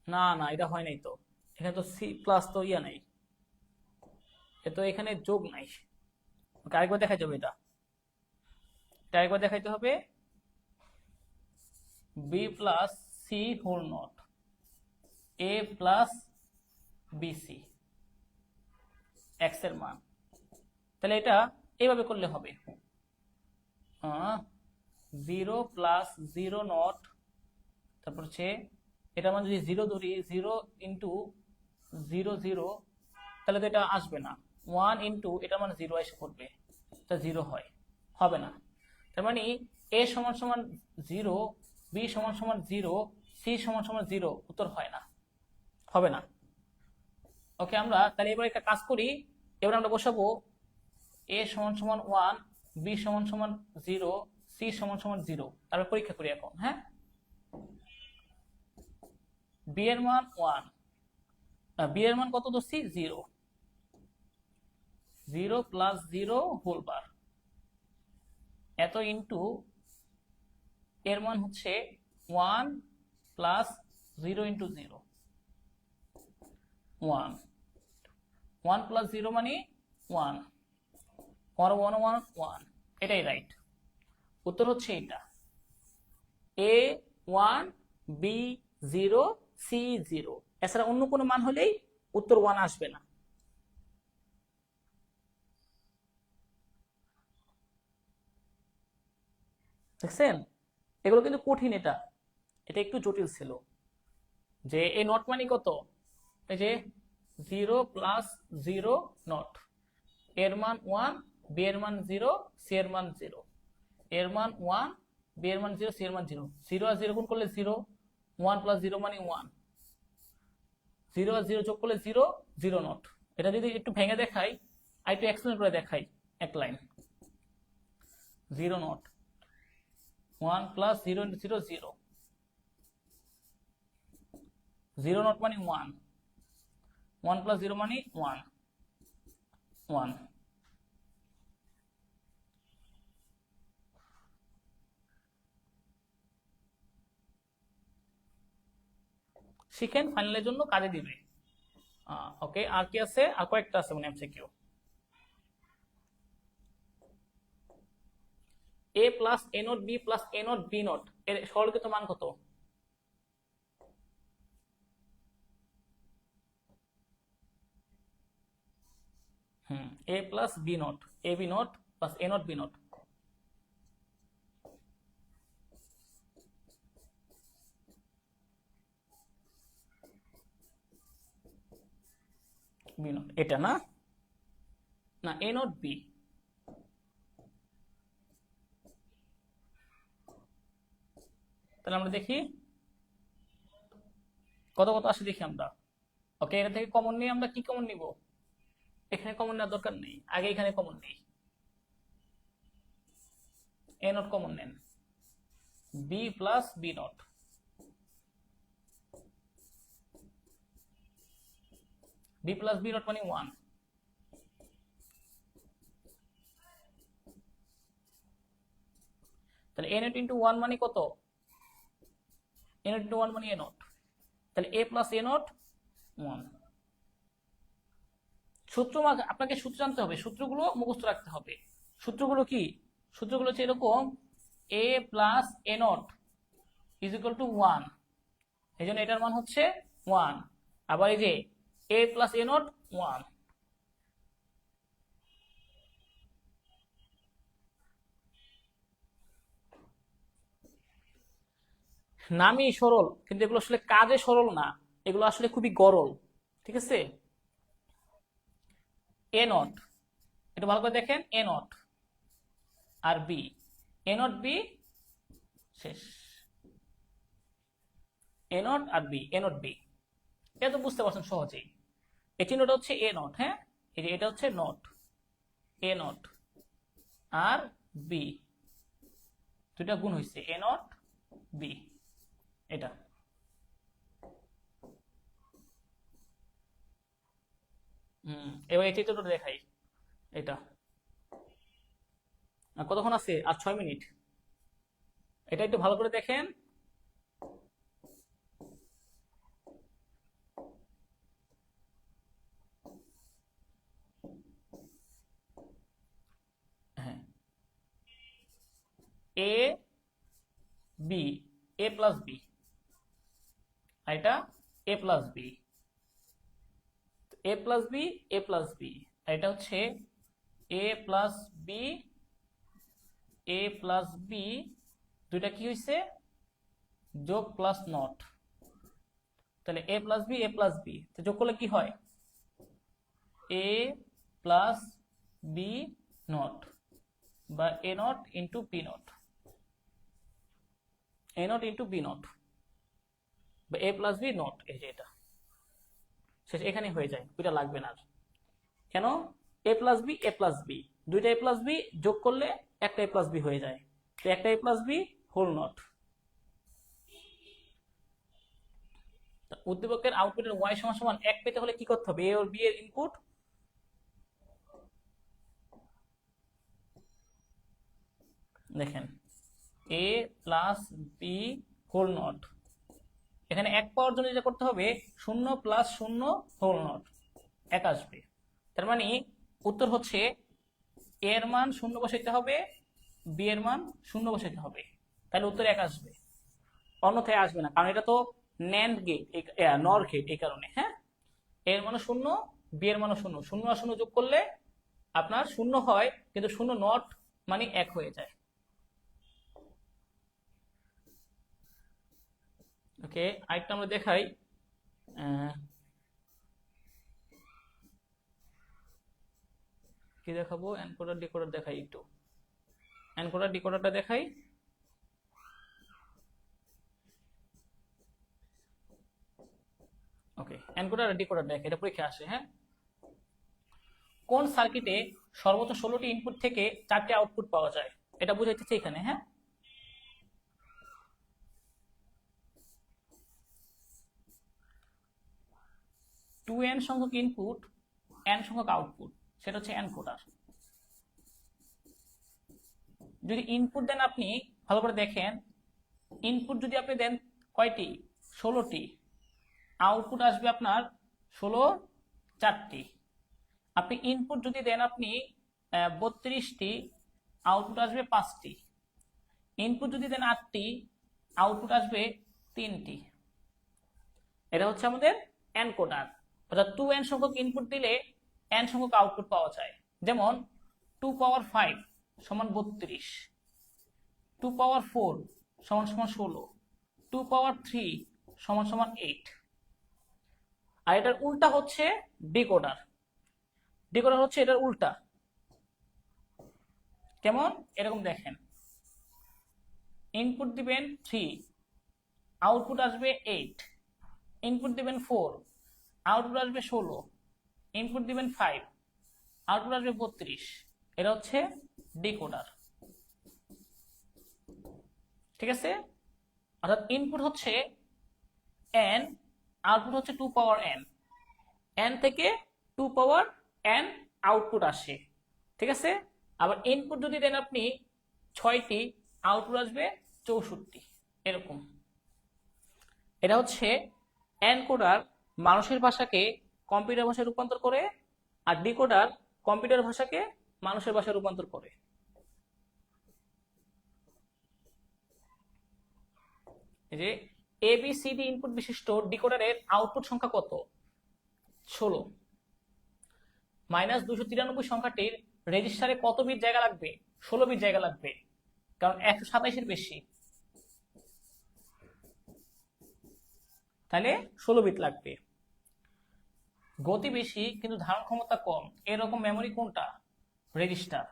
না না, এটা হয় নাই তো, এখানে তো সি প্লাস তো ইয়া নাই, এ তো এখানে যোগ নাই। আরেকবার দেখাইতে হবে, এটা আরেকবার দেখাইতে হবে, B plus C whole not A plus BC X এর মান। তাহলে এটা এইভাবে করলে হবে, 0 প্লাস 0 নট, তারপর হচ্ছে এটা মান যদি 0 ধরি, 0 ইন্টু 0 0, তাহলে তো এটা আসবে না। 1 ইন্টু এটা মানে 0 এসে পড়বে, তা 0 হয়, হবে না। তার মানে এ সমান সমান 0, বি সমান সমান 0, সি সমান সমান 0, উত্তর হয় না, হবে না। ওকে, আমরা তাহলে এবার একটা কাজ করি, এবার আমরা বসাবো এ সমান সমান 1, বি সমান সমান 0, সি সমান সমান 0, তারপর পরীক্ষা করি এখন। হ্যাঁ, বি এর মান 1, বি এর মান কত ধরছি, 0, 0 প্লাস 0 হোল বার, এত ইন্টু এর মান হচ্ছে 1 প্লাস 0 ইন্টু 0, 1, 1 প্লাস 0 মানে 1, 1 1 1 1, এটাই রাইট। উত্তর হচ্ছে এটা, এ 1, বি 0, সি 0, এছাড়া অন্য কোনো মান হলেই উত্তর 1 আসবে না। দেখছেন, এগুলো কিন্তু কঠিন, এটা এটা একটু জটিল ছিল। যে এই নট মানে কত, এই যে 0 প্লাস 0 নট, এর মান 1, বি এর মান 0, সি এর মান 0, এর মান 1, বি এর মান 0, সি এর মান 0, 0 আর 0 গুণ করলে 0, 1 প্লাস 0 মানে 1, 0 আর 0 যোগ করলে 0, 0 নট। এটা যদি একটু ভেঙে দেখাই, আর একটু এক্সপ্লেন করে দেখাই, এক line, 0 not, 1 plus 0 into 0, 0, 0 not মানে 1, 1 প্লাস 0 মানে 1, 1। শিখেন, ফাইনালের জন্য কাজে দিবে। ওকে, আর কি আছে, আর কয়েকটা আছে মানে MCQ. A plus A not B plus A not B not এর সরলকৃত মান কত? A plus B not, A B not plus A not B not, B not, এটা না, না এ নট বি, তাহলে আমরা দেখি কত কত আসে, দেখি আমরা। ওকে, এটা থেকে কমন নিয়ে আমরা কি কমন নিব, এখানে কমন নেওয়ার দরকার নেই, আগে এখানে কমন নেই, এ নট কমন নেন, B plus B not, B plus B not মানে 1, তাহলে এ নট ইন্টু 1 মানে কত, এ নট ইন্টু 1 মানে এ নট, তাহলে এ প্লাস এ নট 1। সূত্র আপনাকে সূত্র জানতে হবে, সূত্রগুলো মুখস্থ রাখতে হবে। সূত্রগুলো কি, সূত্রগুলো হচ্ছে এরকম, A plus A not is equal to 1, এই জন্য এটার মান হচ্ছে 1। আবার এই যে এ প্লাস এ নট 1, নামই সরল, কিন্তু এগুলো আসলে কাজে সরল না, এগুলো আসলে খুবই গরল। ঠিক আছে, এ নট, এটা ভালো করে দেখেন, এ নট আর বি, এ নট বি, শেষ, এ নট আর বি, এ নট বি, এটা তো বুঝতে পারছেন সহজেই। এই চিহ্নটা হচ্ছে এ নট, হ্যাঁ, এই যে এটা হচ্ছে নট, এ নট, আর বি দুইটা গুণ হয়েছে এ নট বি, এটা এবার এই চিত্রটা দেখাই। এটা আর কতক্ষণ আছে? আর 6 মিনিট। এটা একটু ভালো করে দেখেন। হ্যাঁ, A B, A plus B, আর এটা A plus B, A plus B, A plus B, আর এটা হচ্ছে A plus B, A plus B, দুইটা কি হয়েছে? যোগ প্লাস নট। তাহলে A plus B, A plus B যোগ করলে কি হয়? এ প্লাস বি নট বা A not into B not, A not into B not বা এ প্লাস বি নট, এই যে এটা শেষ, এখানে হয়ে যায়, দুইটা লাগবে না। কেন? এ plus B, A plus B, দুইটা এ প্লাস বি যোগ করলে একটা এ প্লাস বি হয়ে যায়, তো একটা এ প্লাস বি হোল নট। উদ্দীপকের আউটপুটের y সমান সমান 1 পেতে হলে কি করতে হবে? এ আর বি এর ইনপুট দেখেন এ প্লাস বি হোল নট, এখানে 1 পাওয়ার জন্য যেটা করতে হবে 0 প্লাস 0 হোল নট 1 আসবে। তার মানে উত্তর হচ্ছে এ এর মান 0 বসাইতে হবে, বি এর মান 0 বসাইতে হবে, তাহলে উত্তর 1 আসবে, অন্যথায় আসবে না, কারণ এটা তো ন্যান্ড গেট, নর গেট, এই কারণে। হ্যাঁ, এর মানে 0, বি এর মানে 0, 0 আর 0 যোগ করলে আপনার 0 হয়, কিন্তু 0 নট মানে 1 হয়ে যায়। ওকে, আরেকটা আমরা দেখাই। কি দেখাবো? এনকোডার ডিকোডার দেখাই, একটু এনকোডার ডিকোডারটা দেখাই। ওকে, এনকোডার আর ডিকোডার দেখে, এটা পরীক্ষা আসে। হ্যাঁ, কোন সার্কিটে সর্বোচ্চ 16টি ইনপুট থেকে 4টি আউটপুট পাওয়া যায়? এটা বুঝাইতেছে এখানে। হ্যাঁ, 2n সংখ্যক ইনপুট, n সংখ্যক আউটপুট, সেটা হচ্ছে এনকোডার। যদি ইনপুট দেন আপনি, ভালো করে দেখেন, ইনপুট যদি আপনি দেন কয়টি? 16টি, আউটপুট আসবে আপনার 16 4টি। আপনি ইনপুট যদি দেন আপনি 32টি, আউটপুট আসবে 5টি। ইনপুট যদি দেন 8টি, আউটপুট আসবে 3টি। এটা হচ্ছে আমাদের এনকোডার। অর্থাৎ 2n সংখ্যক ইনপুট দিলে n সংখ্যক আউটপুট পাওয়া যায়। যেমন 2 পাওয়ার 5 সমান 32, 2 পাওয়ার 4 সমান সমান 16, 2 পাওয়ার 3 সমান সমান 8। আর এটার উল্টা হচ্ছে ডিকোডার। ডিকোডার হচ্ছে এটার উল্টা। কেমন? এরকম দেখেন, ইনপুট দিবেন 3, আউটপুট আসবে 8, ইনপুট দিবেন 4, আউটপুট আসবে 16, ইনপুট দিবেন 5, আউটপুট আসবে 32। এটা হচ্ছে ডিকোডার। ঠিক আছে? অর্থাৎ ইনপুট হচ্ছে n, আউটপুট হচ্ছে 2 পাওয়ার n, n থেকে 2 পাওয়ার n আউটপুট আসে। ঠিক আছে? আবার ইনপুট যদি দেন আপনি 6টি, আউটপুট আসবে 64, এরকম। এটা হচ্ছে এনকোডার মানুষের ভাষাকে কম্পিউটার ভাষায় রূপান্তর করে, আর ডিকোডার কম্পিউটার ভাষাকে মানুষের ভাষায় রূপান্তর করে। এই যে ABCD ইনপুট বিশিষ্ট ডিকোডারের আউটপুট সংখ্যা কত? 16। -293 সংখ্যাটির রেজিস্টারে কত বিট জায়গা লাগবে? 16 বিট জায়গা লাগবে, কারণ 127 বেশি, তাহলে 16 বিট লাগবে। গতি বেশি কিন্তু ধারণ ক্ষমতা কম, এরকম মেমোরি কোনটা? রেজিস্টার।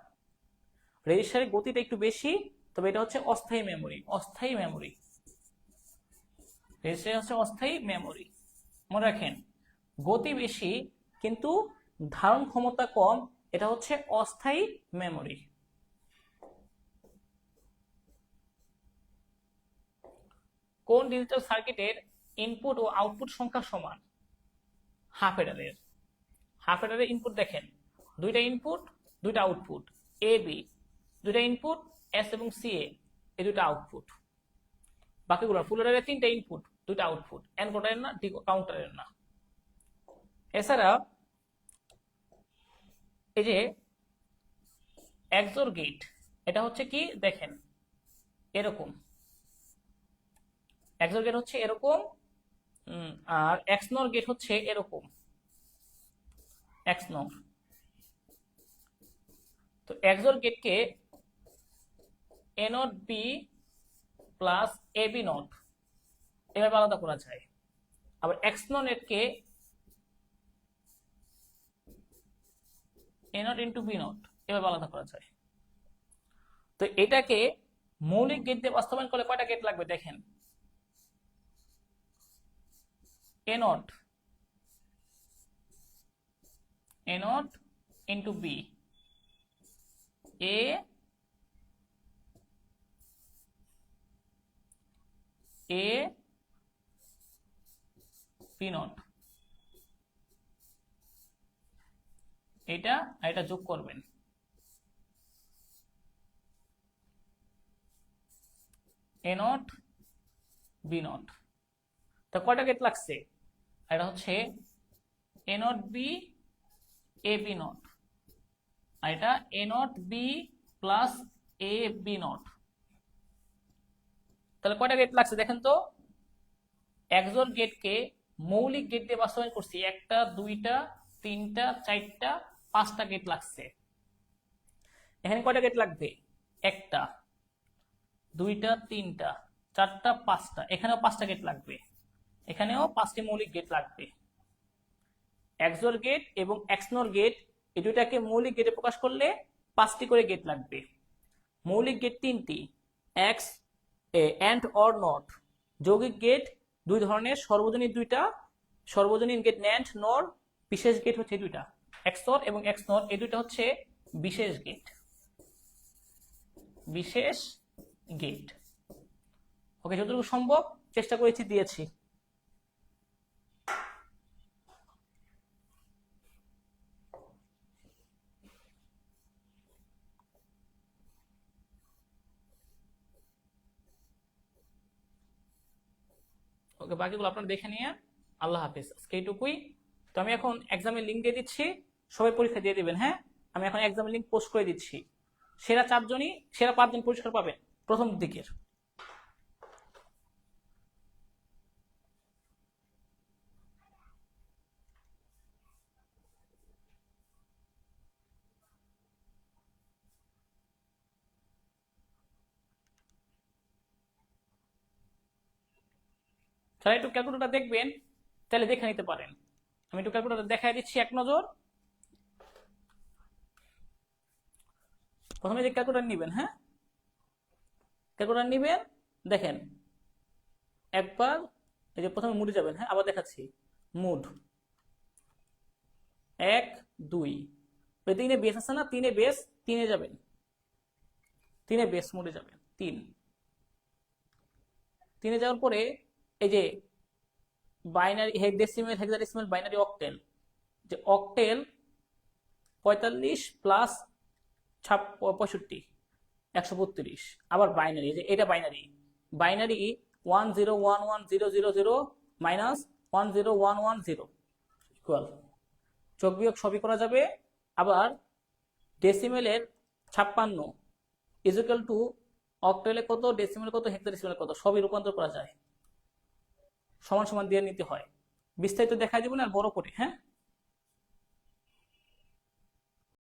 রেজিস্টারের গতিটা একটু বেশি, তবে এটা হচ্ছে অস্থায়ী মেমোরি। অস্থায়ী মেমোরি, রেজিস্টার হচ্ছে অস্থায়ী মেমোরি। মনে রাখেন, গতি বেশি কিন্তু ধারণ ক্ষমতা কম, এটা হচ্ছে অস্থায়ী মেমোরি। কোন ডিজিটাল সার্কিটের ইনপুট ও আউটপুট সংখ্যা সমান? হাফ অ্যাডারের। হাফ অ্যাডারের ইনপুট দেখেন, দুইটা ইনপুট দুইটা আউটপুট, এ বি দুইটা ইনপুট, এস এবং সি এ এই দুইটা আউটপুট। বাকিগুলো ফুল অ্যাডারের তিনটা ইনপুট দুইটা আউটপুট, এনকোডারের না কাউন্টারের না। এছাড়া এই যে এক্সোর গেট, এটা হচ্ছে কি দেখেন এরকম, এক্সোর গেট হচ্ছে এরকম, আর এক্সনর গেট হচ্ছে এরকম, এক্সনর। তো এক্সোর গেটকে A not B plus A B not এভাবে আলাদা করা যায়। আবার এক্সনর নেটকে A not into B not এভাবে আলাদা করা যায়। তো এটাকে মৌলিক গেট দিয়ে বাস্তবায়ন করলে কয়টা গেট লাগবে দেখেন, A not into B, A B not, এটা আর এটা যোগ করবেন, এ নট বি নট। তো কয়টা গেট লাগছে? এটা হচ্ছে A not B A B not, আর এটা A not B plus A B not. তাহলে কয়টা গেট লাগছে দেখেন তো, এক্সোর গেটকে মৌলিক গেট দিয়ে বাস্তবায়ন করছি, একটা দুইটা তিনটা চারটা পাঁচটা গেট লাগছে। এখানে কয়টা গেট লাগবে? একটা দুইটা তিনটা চারটা পাঁচটা, এখানেও পাঁচটা গেট লাগবে, এখানেও পাঁচটি মৌলিক গেট লাগবে। এক্সোর গেট এবং এক্সনর গেট এই দুইটাকে মৌলিক গেটে প্রকাশ করলে পাঁচটি করে গেট লাগবে। মৌলিক গেট তিনটি, এক্স এন্ড অর নট। যৌগিক গেট দুই ধরনের, সর্বজনীন দুইটা, সর্বজনীন গেট ন্যান্ড নর। বিশেষ গেট হচ্ছে দুইটা, এক্সর এবং এক্সনর, এই দুইটা হচ্ছে বিশেষ গেট, বিশেষ গেট। ওকে, যতটুকু সম্ভব চেষ্টা করেছি দিয়েছি। ওকে, বাকিগুলো আপনারা দেখে নিয়ে আল্লাহ হাফিজ, আজকে এইটুকুই। তো আমি এখন এক্সামের লিঙ্ক দিয়ে দিচ্ছি, সবাই পরীক্ষা দিয়ে দিবেন। হ্যাঁ, আমি এখন এক্সামের লিঙ্ক পোস্ট করে দিচ্ছি। সেরা 4জনই, সেরা 5জন পুরস্কার পাবেন প্রথম দিকের। যারা একটু ক্যালকুলেটরটা দেখবেন তাহলে দেখে নিতে পারেন। আমি একটু ক্যালকুলেটর দেখাই দিচ্ছি এক নজর। প্রথমে যে ক্যালকুলেটর নিবেন, হ্যাঁ ক্যালকুলেটর নিবেন, দেখেন একবার এই যে প্রথমে মুডে যাবেন। হ্যাঁ, আবার দেখাচ্ছি, মুড 1 2, ওই 3-এ বেস আছে না, 3-এ বেস, 3-এ যাবেন, 3-এ বেস মুডে যাবেন, 3-এ যাওয়ার পরে এই যে বাইনারি হেক্সাডেসিমেল, হেক্সাডেসিমেল বাইনারি অক্টেল, যে অক্টেল 45 প্লাস 65 132, আবার বাইনারি, যে এটা বাইনারি, বাইনারি 10110000 মাইনাস 10110 ইকুয়াল, যোগ বিয়োগ সবই করা যাবে। আবার ডেসিমেলের 56 ইকুয়াল টু অক্টেলে কত, ডেসিমেল কত, হেক্সাডেসিমেল কত, সবই রূপান্তর করা যায়, সমান সমান দিয়ে নিতে হয়। বিস্তারিত দেখাই দেব না আর বড় করে। হ্যাঁ।